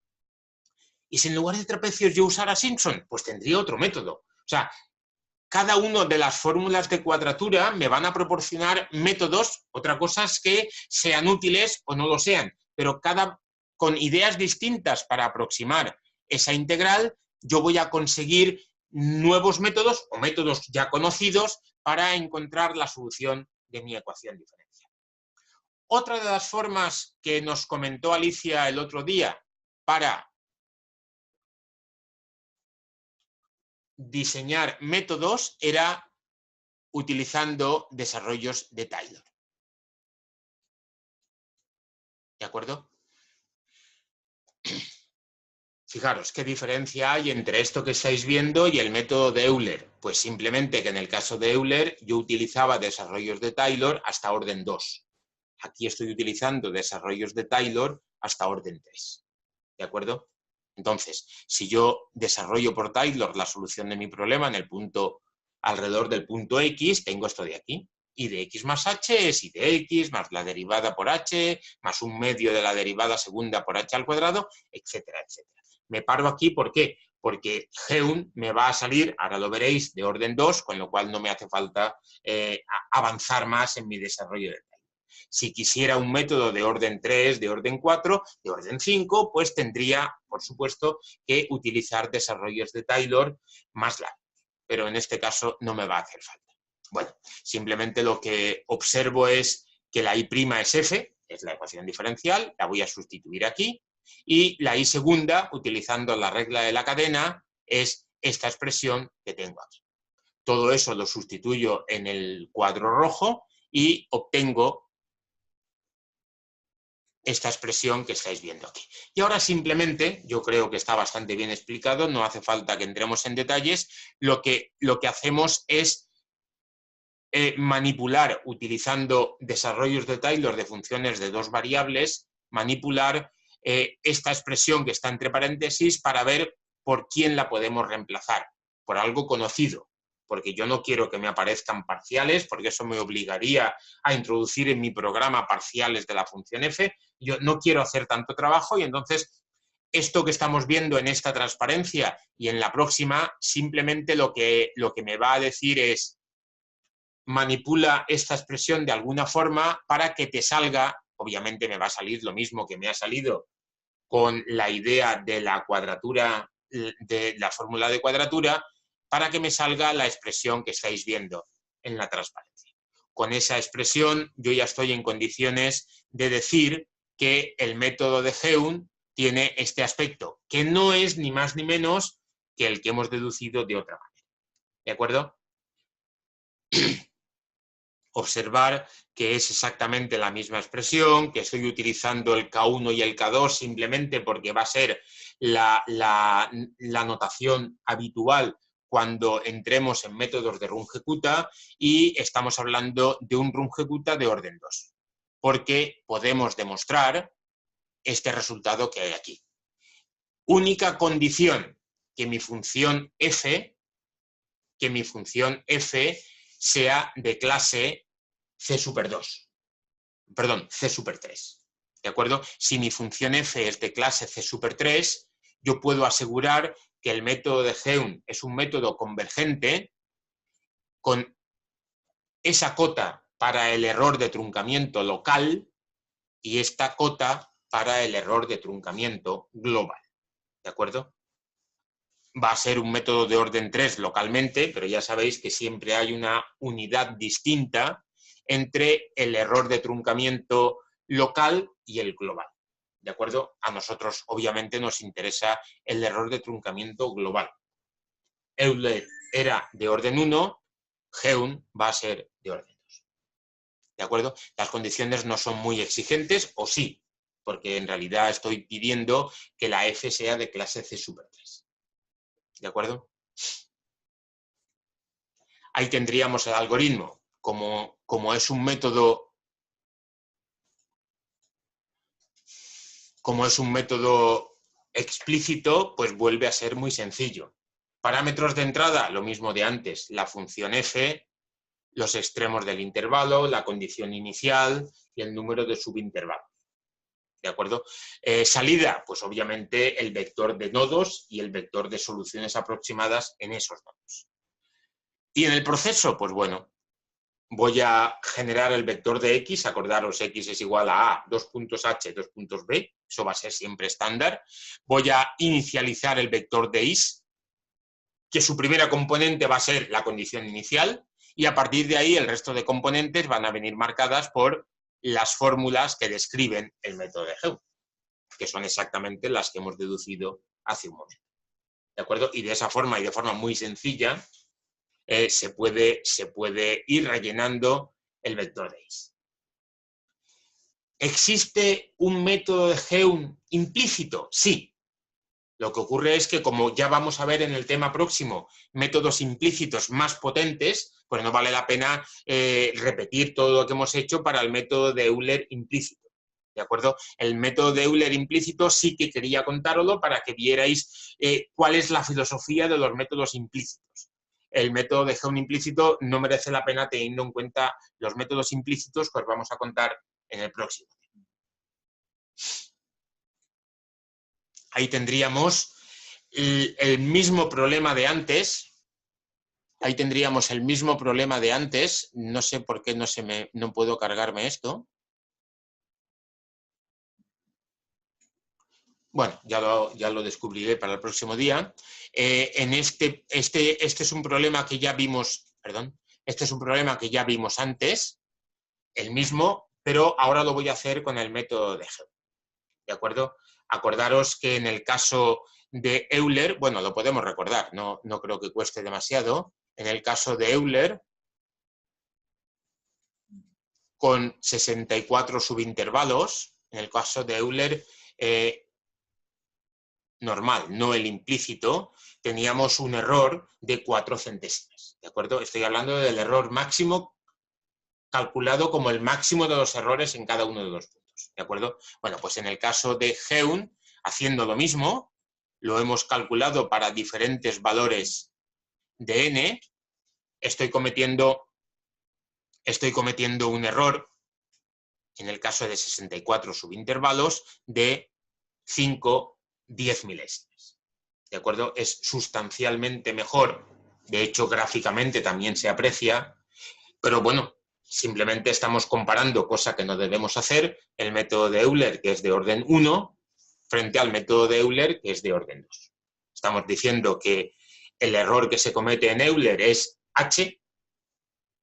Y si en lugar de trapecios yo usara Simpson, pues tendría otro método. O sea, cada una de las fórmulas de cuadratura me van a proporcionar métodos, otra cosa es que sean útiles o no lo sean, pero con ideas distintas para aproximar esa integral, yo voy a conseguir nuevos métodos o métodos ya conocidos para encontrar la solución de mi ecuación diferencial. Otra de las formas que nos comentó Alicia el otro día para diseñar métodos era utilizando desarrollos de Taylor. ¿De acuerdo? Fijaros qué diferencia hay entre esto que estáis viendo y el método de Euler. Pues simplemente que en el caso de Euler yo utilizaba desarrollos de Taylor hasta orden 2. Aquí estoy utilizando desarrollos de Taylor hasta orden 3. ¿De acuerdo? Entonces, si yo desarrollo por Taylor la solución de mi problema en el punto, alrededor del punto X, tengo esto de aquí. Y de X más H es I de X más la derivada por H, más un medio de la derivada segunda por H al cuadrado, etcétera, etcétera. Me paro aquí, ¿por qué? Porque Heun me va a salir, ahora lo veréis, de orden 2, con lo cual no me hace falta avanzar más en mi desarrollo de Taylor. Si quisiera un método de orden 3, de orden 4, de orden 5, pues tendría, por supuesto, que utilizar desarrollos de Taylor más largos. Pero en este caso no me va a hacer falta. Bueno, simplemente lo que observo es que la I' es F, es la ecuación diferencial, la voy a sustituir aquí, y la I segunda, utilizando la regla de la cadena, es esta expresión que tengo aquí. Todo eso lo sustituyo en el cuadro rojo y obtengo esta expresión que estáis viendo aquí. Y ahora simplemente, yo creo que está bastante bien explicado, no hace falta que entremos en detalles, lo que hacemos es manipular, utilizando desarrollos de Taylor de funciones de dos variables, manipular esta expresión que está entre paréntesis para ver por quién la podemos reemplazar, por algo conocido, porque yo no quiero que me aparezcan parciales, porque eso me obligaría a introducir en mi programa parciales de la función f. Yo no quiero hacer tanto trabajo y entonces esto que estamos viendo en esta transparencia y en la próxima, simplemente lo que me va a decir es manipula esta expresión de alguna forma para que te salga, obviamente me va a salir lo mismo que me ha salido con la idea de la cuadratura, de la fórmula de cuadratura, para que me salga la expresión que estáis viendo en la transparencia. Con esa expresión yo ya estoy en condiciones de decir que el método de Heun tiene este aspecto, que no es ni más ni menos que el que hemos deducido de otra manera. ¿De acuerdo? Observar que es exactamente la misma expresión, que estoy utilizando el K1 y el K2 simplemente porque va a ser la notación habitual cuando entremos en métodos de Runge-Kutta, y estamos hablando de un Runge-Kutta de orden 2, porque podemos demostrar este resultado que hay aquí. Única condición, que mi función f sea de clase C super 2, perdón, C super 3, ¿de acuerdo? Si mi función f es de clase C super 3, yo puedo asegurar que el método de Heun es un método convergente con esa cota para el error de truncamiento local y esta cota para el error de truncamiento global, ¿de acuerdo? Va a ser un método de orden 3 localmente, pero ya sabéis que siempre hay una unidad distinta entre el error de truncamiento local y el global, ¿de acuerdo? A nosotros, obviamente, nos interesa el error de truncamiento global. Euler era de orden 1, Heun va a ser de orden 2, ¿de acuerdo? Las condiciones no son muy exigentes, o sí, porque en realidad estoy pidiendo que la f sea de clase C super 3. ¿De acuerdo? Ahí tendríamos el algoritmo. Como es un método explícito, pues vuelve a ser muy sencillo. Parámetros de entrada, lo mismo de antes. La función f, los extremos del intervalo, la condición inicial y el número de subintervalos. ¿De acuerdo? Salida, pues obviamente el vector de nodos y el vector de soluciones aproximadas en esos nodos. Y en el proceso, pues bueno, voy a generar el vector de x, acordaros, x es igual a 2 puntos h, 2 puntos b, eso va a ser siempre estándar. Voy a inicializar el vector de is, que su primera componente va a ser la condición inicial, y a partir de ahí el resto de componentes van a venir marcadas por las fórmulas que describen el método de Heun, que son exactamente las que hemos deducido hace un momento. ¿De acuerdo? Y de esa forma, y de forma muy sencilla, se puede ir rellenando el vector de is. ¿Existe un método de Heun implícito? Sí. Lo que ocurre es que, como ya vamos a ver en el tema próximo, métodos implícitos más potentes, pues no vale la pena repetir todo lo que hemos hecho para el método de Euler implícito. ¿De acuerdo? El método de Euler implícito sí que quería contároslo para que vierais cuál es la filosofía de los métodos implícitos. El método de Heun implícito no merece la pena teniendo en cuenta los métodos implícitos que os vamos a contar en el próximo. Ahí tendríamos el mismo problema de antes. Ahí tendríamos el mismo problema de antes. No sé por qué no puedo cargarme esto. Bueno, ya lo descubriré para el próximo día. Este es un problema que ya vimos, perdón, este es un problema que ya vimos antes, el mismo, pero ahora lo voy a hacer con el método de Heun. ¿De acuerdo? Acordaros que en el caso de Euler, bueno, lo podemos recordar, no creo que cueste demasiado. En el caso de Euler, con 64 subintervalos, en el caso de Euler normal, no el implícito, teníamos un error de 4 centésimas. ¿De acuerdo? Estoy hablando del error máximo calculado como el máximo de los errores en cada uno de los puntos. ¿De acuerdo? Bueno, pues en el caso de Heun, haciendo lo mismo, lo hemos calculado para diferentes valores de n, estoy cometiendo un error, en el caso de 64 subintervalos, de 5/10 milésimas. ¿De acuerdo? Es sustancialmente mejor, de hecho gráficamente también se aprecia, pero bueno, simplemente estamos comparando, cosa que no debemos hacer, el método de Euler, que es de orden 1, frente al método de Euler, que es de orden 2. Estamos diciendo que el error que se comete en Euler es h,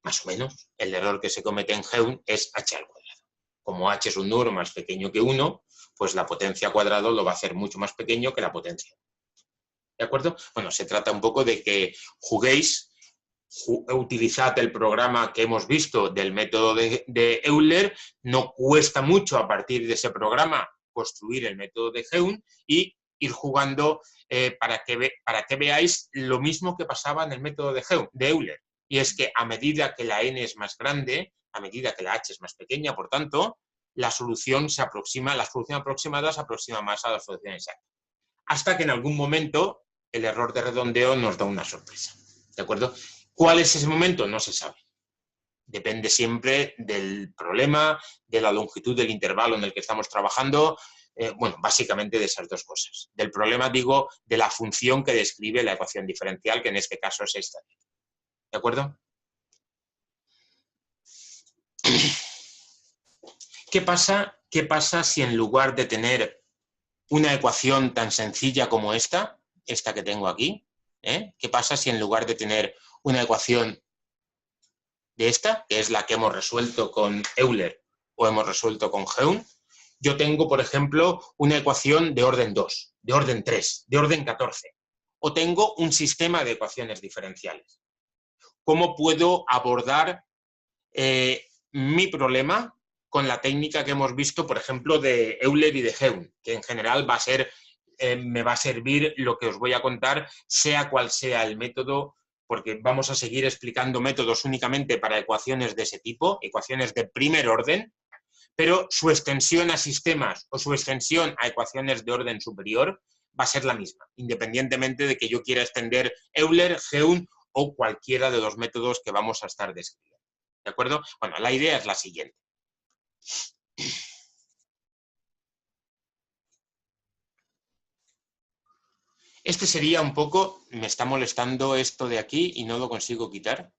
más o menos. El error que se comete en Heun es h². Como h es un número más pequeño que 1, pues la potencia al cuadrado lo va a hacer mucho más pequeño que la potencia. ¿De acuerdo? Bueno, se trata un poco de que juguéis, utilizad el programa que hemos visto del método de Euler, no cuesta mucho a partir de ese programa construir el método de Geun y ir jugando para que veáis lo mismo que pasaba en el método de Euler. Y es que a medida que la n es más grande, a medida que la h es más pequeña, por tanto, la solución aproximada se aproxima más a la solución exacta. Hasta que en algún momento el error de redondeo nos da una sorpresa. ¿De acuerdo? ¿Cuál es ese momento? No se sabe. Depende siempre del problema, de la longitud del intervalo en el que estamos trabajando, bueno, básicamente de esas dos cosas. Del problema, digo, de la función que describe la ecuación diferencial, que en este caso es esta. ¿De acuerdo? ¿Qué pasa si en lugar de tener una ecuación tan sencilla como esta que tengo aquí, ¿qué pasa si en lugar de tener una ecuación de esta, que es la que hemos resuelto con Euler o hemos resuelto con Geun, yo tengo, por ejemplo, una ecuación de orden 2, de orden 3, de orden 14, o tengo un sistema de ecuaciones diferenciales? ¿Cómo puedo abordar mi problema con la técnica que hemos visto, por ejemplo, de Euler y de Geun, que en general me va a servir lo que os voy a contar, sea cual sea el método, porque vamos a seguir explicando métodos únicamente para ecuaciones de ese tipo, ecuaciones de primer orden, pero su extensión a sistemas o su extensión a ecuaciones de orden superior va a ser la misma, independientemente de que yo quiera extender Euler, Geun o cualquiera de los métodos que vamos a estar describiendo. ¿De acuerdo? Bueno, la idea es la siguiente. Este sería un poco, me está molestando esto de aquí y no lo consigo quitar.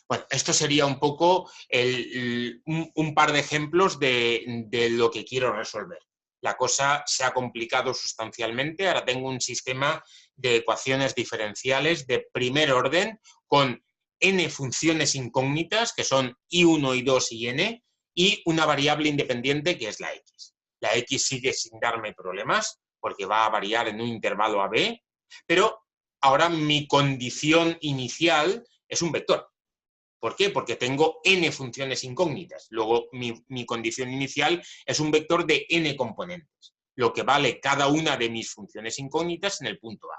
Bueno, esto sería un poco un par de ejemplos de lo que quiero resolver. La cosa se ha complicado sustancialmente, ahora tengo un sistema de ecuaciones diferenciales de primer orden con n funciones incógnitas, que son i1, i2 y n, y una variable independiente que es la x. La x sigue sin darme problemas, porque va a variar en un intervalo AB, pero ahora mi condición inicial es un vector. ¿Por qué? Porque tengo n funciones incógnitas. Luego, mi condición inicial es un vector de n componentes, lo que vale cada una de mis funciones incógnitas en el punto A.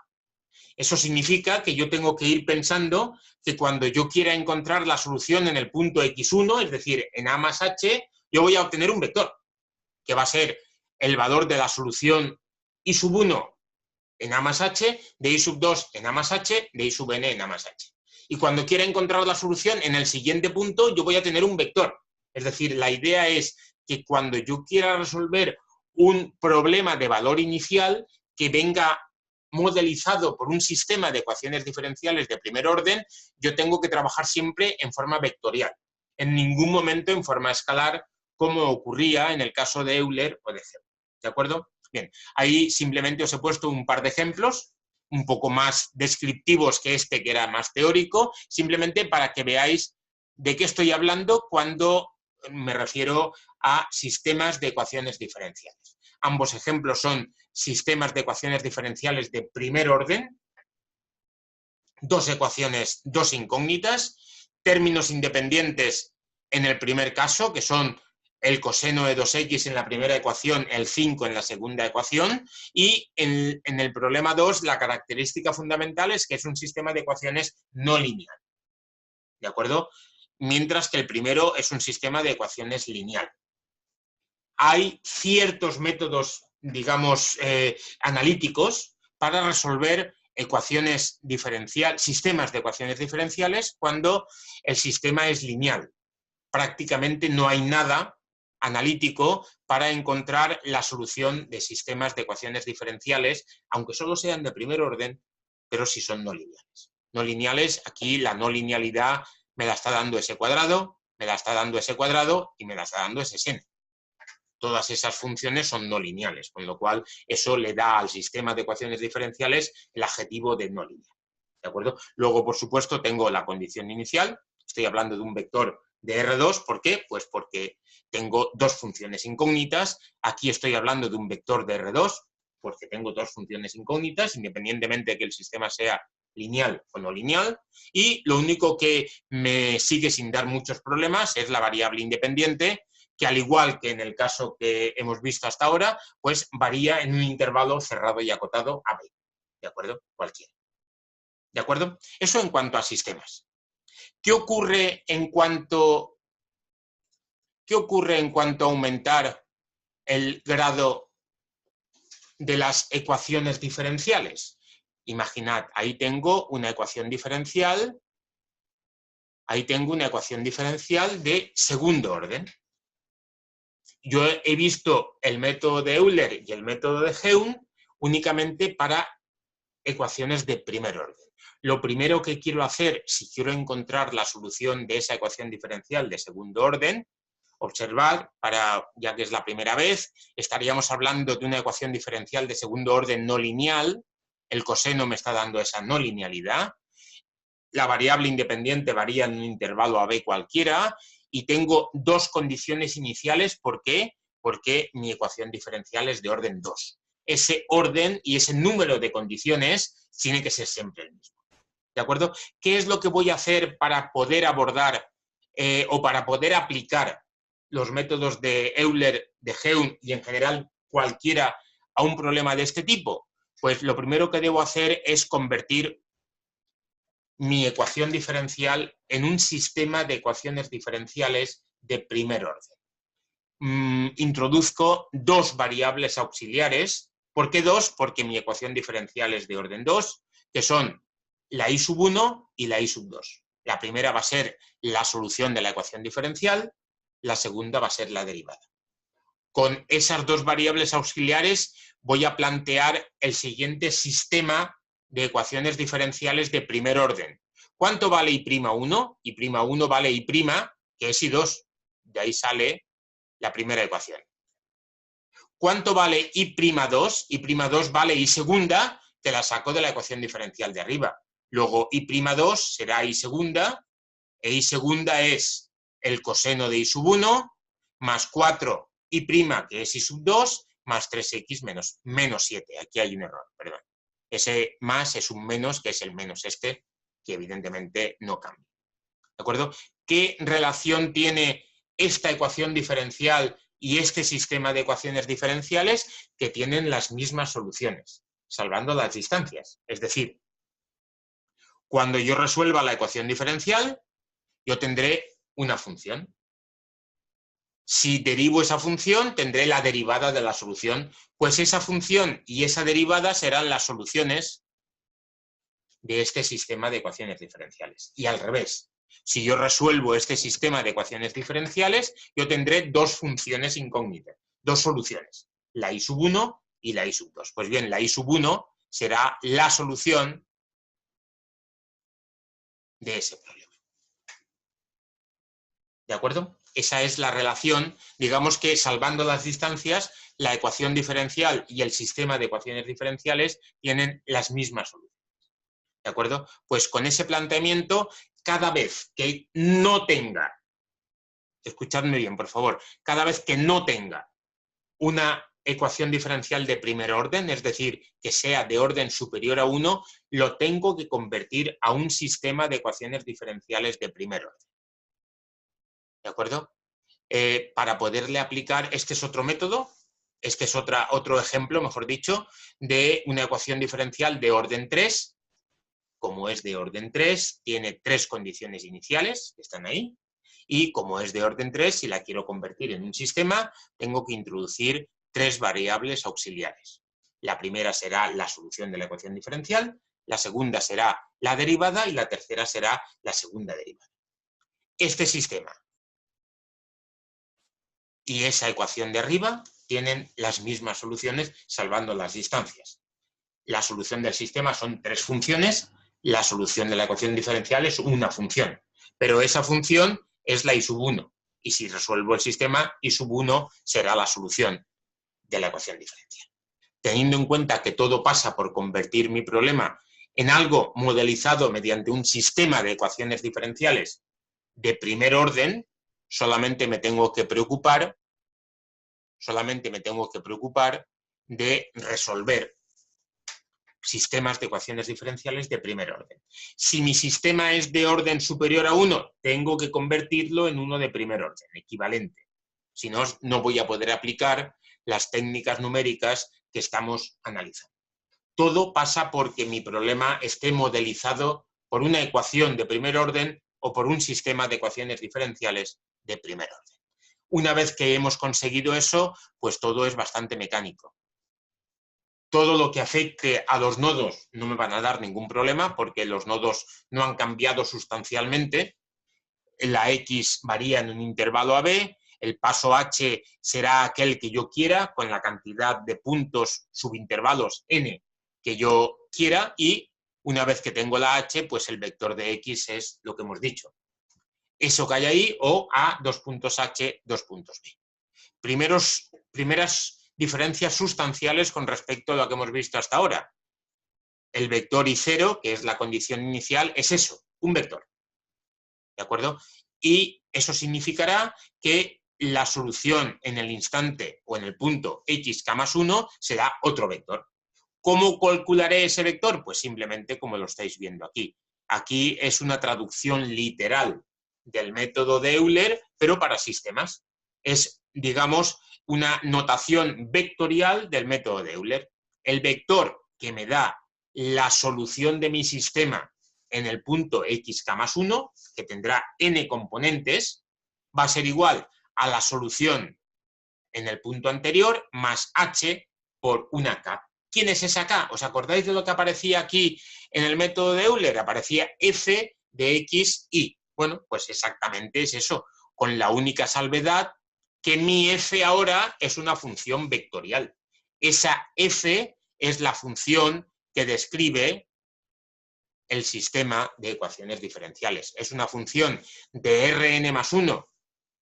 Eso significa que yo tengo que ir pensando que cuando yo quiera encontrar la solución en el punto x1, es decir, en A más h, yo voy a obtener un vector, que va a ser el valor de la solución i sub 1 en A más h, de i sub 2 en A más h, de i sub n en A más h. Y cuando quiera encontrar la solución en el siguiente punto, yo voy a tener un vector. Es decir, la idea es que cuando yo quiera resolver un problema de valor inicial que venga modelizado por un sistema de ecuaciones diferenciales de primer orden, yo tengo que trabajar siempre en forma vectorial, en ningún momento en forma escalar, como ocurría en el caso de Euler o de Geun. ¿De acuerdo? Bien, ahí simplemente os he puesto un par de ejemplos, un poco más descriptivos que este, que era más teórico, simplemente para que veáis de qué estoy hablando cuando me refiero a sistemas de ecuaciones diferenciales. Ambos ejemplos son sistemas de ecuaciones diferenciales de primer orden, dos ecuaciones, dos incógnitas, términos independientes en el primer caso, que son el coseno de 2x en la primera ecuación, el 5 en la segunda ecuación, y en el problema 2 la característica fundamental es que es un sistema de ecuaciones no lineal, ¿de acuerdo? Mientras que el primero es un sistema de ecuaciones lineal. Hay ciertos métodos, digamos, analíticos para resolver ecuaciones diferenciales, sistemas de ecuaciones diferenciales cuando el sistema es lineal. Prácticamente no hay nada analítico para encontrar la solución de sistemas de ecuaciones diferenciales, aunque solo sean de primer orden, pero si son no lineales. No lineales, aquí la no linealidad me la está dando ese cuadrado, me la está dando ese cuadrado y me la está dando ese seno. Todas esas funciones son no lineales, con lo cual eso le da al sistema de ecuaciones diferenciales el adjetivo de no lineal. ¿De acuerdo? Luego, por supuesto, tengo la condición inicial, estoy hablando de un vector de R2. ¿Por qué? Pues porque tengo dos funciones incógnitas. Aquí estoy hablando de un vector de R2, porque tengo dos funciones incógnitas, independientemente de que el sistema sea lineal o no lineal, y lo único que me sigue sin dar muchos problemas es la variable independiente, que al igual que en el caso que hemos visto hasta ahora, pues varía en un intervalo cerrado y acotado a B, ¿de acuerdo? Cualquiera. ¿De acuerdo? Eso en cuanto a sistemas. ¿Qué ocurre en cuanto a aumentar el grado de las ecuaciones diferenciales? Imaginad, ahí tengo una ecuación diferencial, de segundo orden. Yo he visto el método de Euler y el método de Geum únicamente para ecuaciones de primer orden. Lo primero que quiero hacer, si quiero encontrar la solución de esa ecuación diferencial de segundo orden, observar, ya que es la primera vez, estaríamos hablando de una ecuación diferencial de segundo orden no lineal. El coseno me está dando esa no linealidad. La variable independiente varía en un intervalo AB cualquiera y tengo dos condiciones iniciales. ¿Por qué? Porque mi ecuación diferencial es de orden 2. Ese orden y ese número de condiciones tiene que ser siempre el mismo. ¿De acuerdo? ¿Qué es lo que voy a hacer para poder abordar o para poder aplicar los métodos de Euler, de Geum y en general cualquiera a un problema de este tipo? Pues lo primero que debo hacer es convertir mi ecuación diferencial en un sistema de ecuaciones diferenciales de primer orden. Introduzco dos variables auxiliares. ¿Por qué dos? Porque mi ecuación diferencial es de orden 2, que son la i sub 1 y la i sub 2. La primera va a ser la solución de la ecuación diferencial, la segunda va a ser la derivada. Con esas dos variables auxiliares voy a plantear el siguiente sistema de ecuaciones diferenciales de primer orden. ¿Cuánto vale I'1? I'1 vale I', que es I2. De ahí sale la primera ecuación. ¿Cuánto vale I'2? I'2 vale I segunda, que la saco de la ecuación diferencial de arriba. Luego I'2 será I segunda, e I segunda es el coseno de I sub 1, más 4 I', que es I sub 2, más 3x menos 7. Aquí hay un error, perdón. Ese más es un menos, que es el menos este, que evidentemente no cambia. ¿De acuerdo? ¿Qué relación tiene esta ecuación diferencial y este sistema de ecuaciones diferenciales? Que tienen las mismas soluciones, salvando las distancias. Es decir, cuando yo resuelva la ecuación diferencial, yo tendré una función. Si derivo esa función, tendré la derivada de la solución, pues esa función y esa derivada serán las soluciones de este sistema de ecuaciones diferenciales. Y al revés, si yo resuelvo este sistema de ecuaciones diferenciales, yo tendré dos funciones incógnitas, dos soluciones, la i sub 1 y la i sub 2. Pues bien, la i sub 1 será la solución de ese problema. ¿De acuerdo? Esa es la relación, digamos que salvando las distancias, la ecuación diferencial y el sistema de ecuaciones diferenciales tienen las mismas soluciones. ¿De acuerdo? Pues con ese planteamiento, cada vez que no tenga, escuchadme bien, por favor, cada vez que no tenga una ecuación diferencial de primer orden, es decir, que sea de orden superior a 1, lo tengo que convertir a un sistema de ecuaciones diferenciales de primer orden. ¿De acuerdo? Para poderle aplicar, este es otro método, este es otro ejemplo, mejor dicho, de una ecuación diferencial de orden 3. Como es de orden 3, tiene tres condiciones iniciales, que están ahí, y como es de orden 3, si la quiero convertir en un sistema, tengo que introducir tres variables auxiliares. La primera será la solución de la ecuación diferencial, la segunda será la derivada y la tercera será la segunda derivada. Este sistema y esa ecuación de arriba tienen las mismas soluciones, salvando las distancias. La solución del sistema son tres funciones, la solución de la ecuación diferencial es una función, pero esa función es la i sub 1, y si resuelvo el sistema, i sub 1 será la solución de la ecuación diferencial. Teniendo en cuenta que todo pasa por convertir mi problema en algo modelizado mediante un sistema de ecuaciones diferenciales de primer orden, solamente me tengo que preocupar de resolver sistemas de ecuaciones diferenciales de primer orden. Si mi sistema es de orden superior a 1, tengo que convertirlo en uno de primer orden, equivalente. Si no, no voy a poder aplicar las técnicas numéricas que estamos analizando. Todo pasa porque mi problema esté modelizado por una ecuación de primer orden o por un sistema de ecuaciones diferenciales de primer orden. Una vez que hemos conseguido eso, pues todo es bastante mecánico. Todo lo que afecte a los nodos no me van a dar ningún problema porque los nodos no han cambiado sustancialmente. La X varía en un intervalo AB, el paso H será aquel que yo quiera con la cantidad de puntos subintervalos n que yo quiera y una vez que tengo la H, pues el vector de X es lo que hemos dicho. Eso que hay ahí o A, 2 puntos H, 2 puntos B. Primeras diferencias sustanciales con respecto a lo que hemos visto hasta ahora. El vector I0, que es la condición inicial, es eso, un vector. ¿De acuerdo? Y eso significará que la solución en el instante o en el punto x más 1 será otro vector. ¿Cómo calcularé ese vector? Pues simplemente como lo estáis viendo aquí. Aquí es una traducción literal del método de Euler, pero para sistemas. Es, digamos, una notación vectorial del método de Euler. El vector que me da la solución de mi sistema en el punto x más 1, que tendrá n componentes, va a ser igual a la solución en el punto anterior más h por una k. ¿Quién es esa k? ¿Os acordáis de lo que aparecía aquí en el método de Euler? Aparecía f de x, y. Bueno, pues exactamente es eso, con la única salvedad que mi f ahora es una función vectorial. Esa f es la función que describe el sistema de ecuaciones diferenciales. Es una función de Rn más 1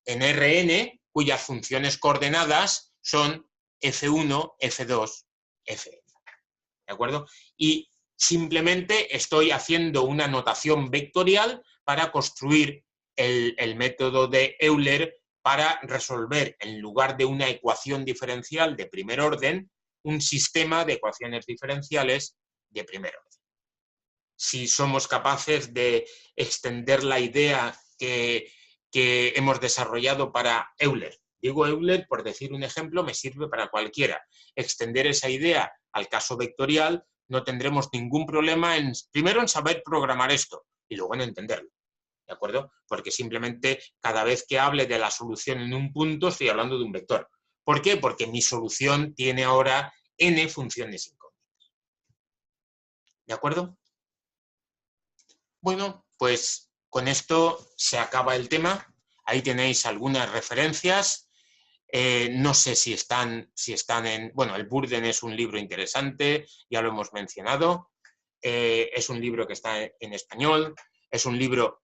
en Rn, cuyas funciones coordenadas son f1, f2, fn. ¿De acuerdo? Y simplemente estoy haciendo una notación vectorial para construir el método de Euler para resolver, en lugar de una ecuación diferencial de primer orden, un sistema de ecuaciones diferenciales de primer orden. Si somos capaces de extender la idea que hemos desarrollado para Euler. Digo Euler, por decir un ejemplo, me sirve para cualquiera. Extender esa idea al caso vectorial, no tendremos ningún problema primero en saber programar esto y luego en entenderlo. ¿De acuerdo? Porque simplemente cada vez que hable de la solución en un punto estoy hablando de un vector. ¿Por qué? Porque mi solución tiene ahora n funciones incógnitas. ¿De acuerdo? Bueno, pues con esto se acaba el tema. Ahí tenéis algunas referencias. No sé si están en... Bueno, el Burden es un libro interesante, ya lo hemos mencionado. Es un libro que está en español. Es un libro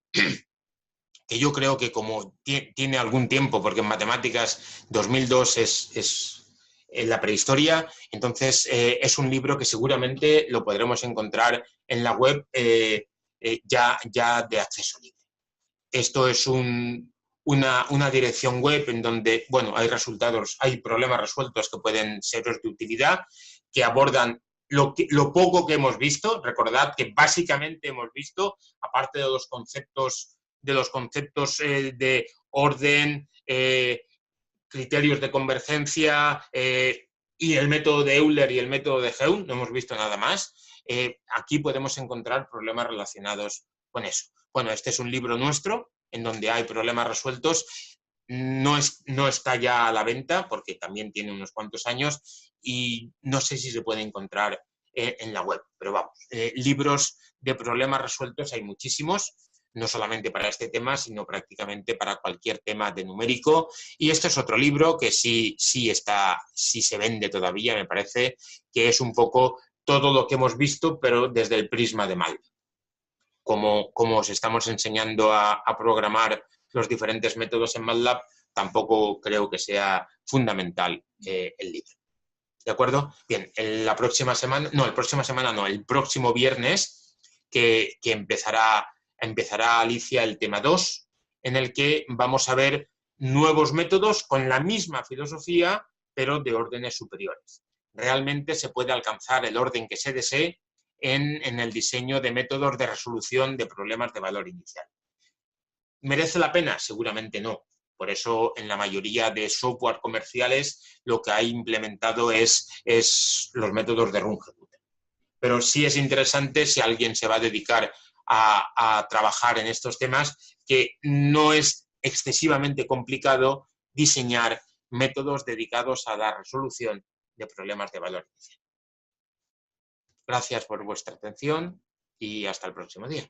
que yo creo que como tiene algún tiempo, porque en matemáticas 2002 es la prehistoria, entonces es un libro que seguramente lo podremos encontrar en la web ya de acceso libre. Esto es una dirección web en donde, bueno, hay problemas resueltos que pueden seros de utilidad, que abordan lo poco que hemos visto. Recordad que básicamente hemos visto, aparte de los conceptos de orden, criterios de convergencia y el método de Euler y el método de Heun, no hemos visto nada más. Aquí podemos encontrar problemas relacionados con eso. Bueno, este es un libro nuestro en donde hay problemas resueltos. No está ya a la venta porque también tiene unos cuantos años y no sé si se puede encontrar en la web, pero vamos, libros de problemas resueltos hay muchísimos, no solamente para este tema, sino prácticamente para cualquier tema de numérico. Y este es otro libro que sí se vende todavía, me parece, que es un poco todo lo que hemos visto, pero desde el prisma de MATLAB. Como os estamos enseñando a programar los diferentes métodos en MATLAB, tampoco creo que sea fundamental el libro. ¿De acuerdo? Bien, el próximo viernes que empezará Alicia el tema 2 en el que vamos a ver nuevos métodos con la misma filosofía, pero de órdenes superiores. Realmente se puede alcanzar el orden que se desee en el diseño de métodos de resolución de problemas de valor inicial. ¿Merece la pena? Seguramente no. Por eso, en la mayoría de software comerciales, lo que ha implementado es los métodos de Runge-Kutta. Pero sí es interesante si alguien se va a dedicar a trabajar en estos temas, que no es excesivamente complicado diseñar métodos dedicados a la resolución de problemas de valor inicial. Gracias por vuestra atención y hasta el próximo día.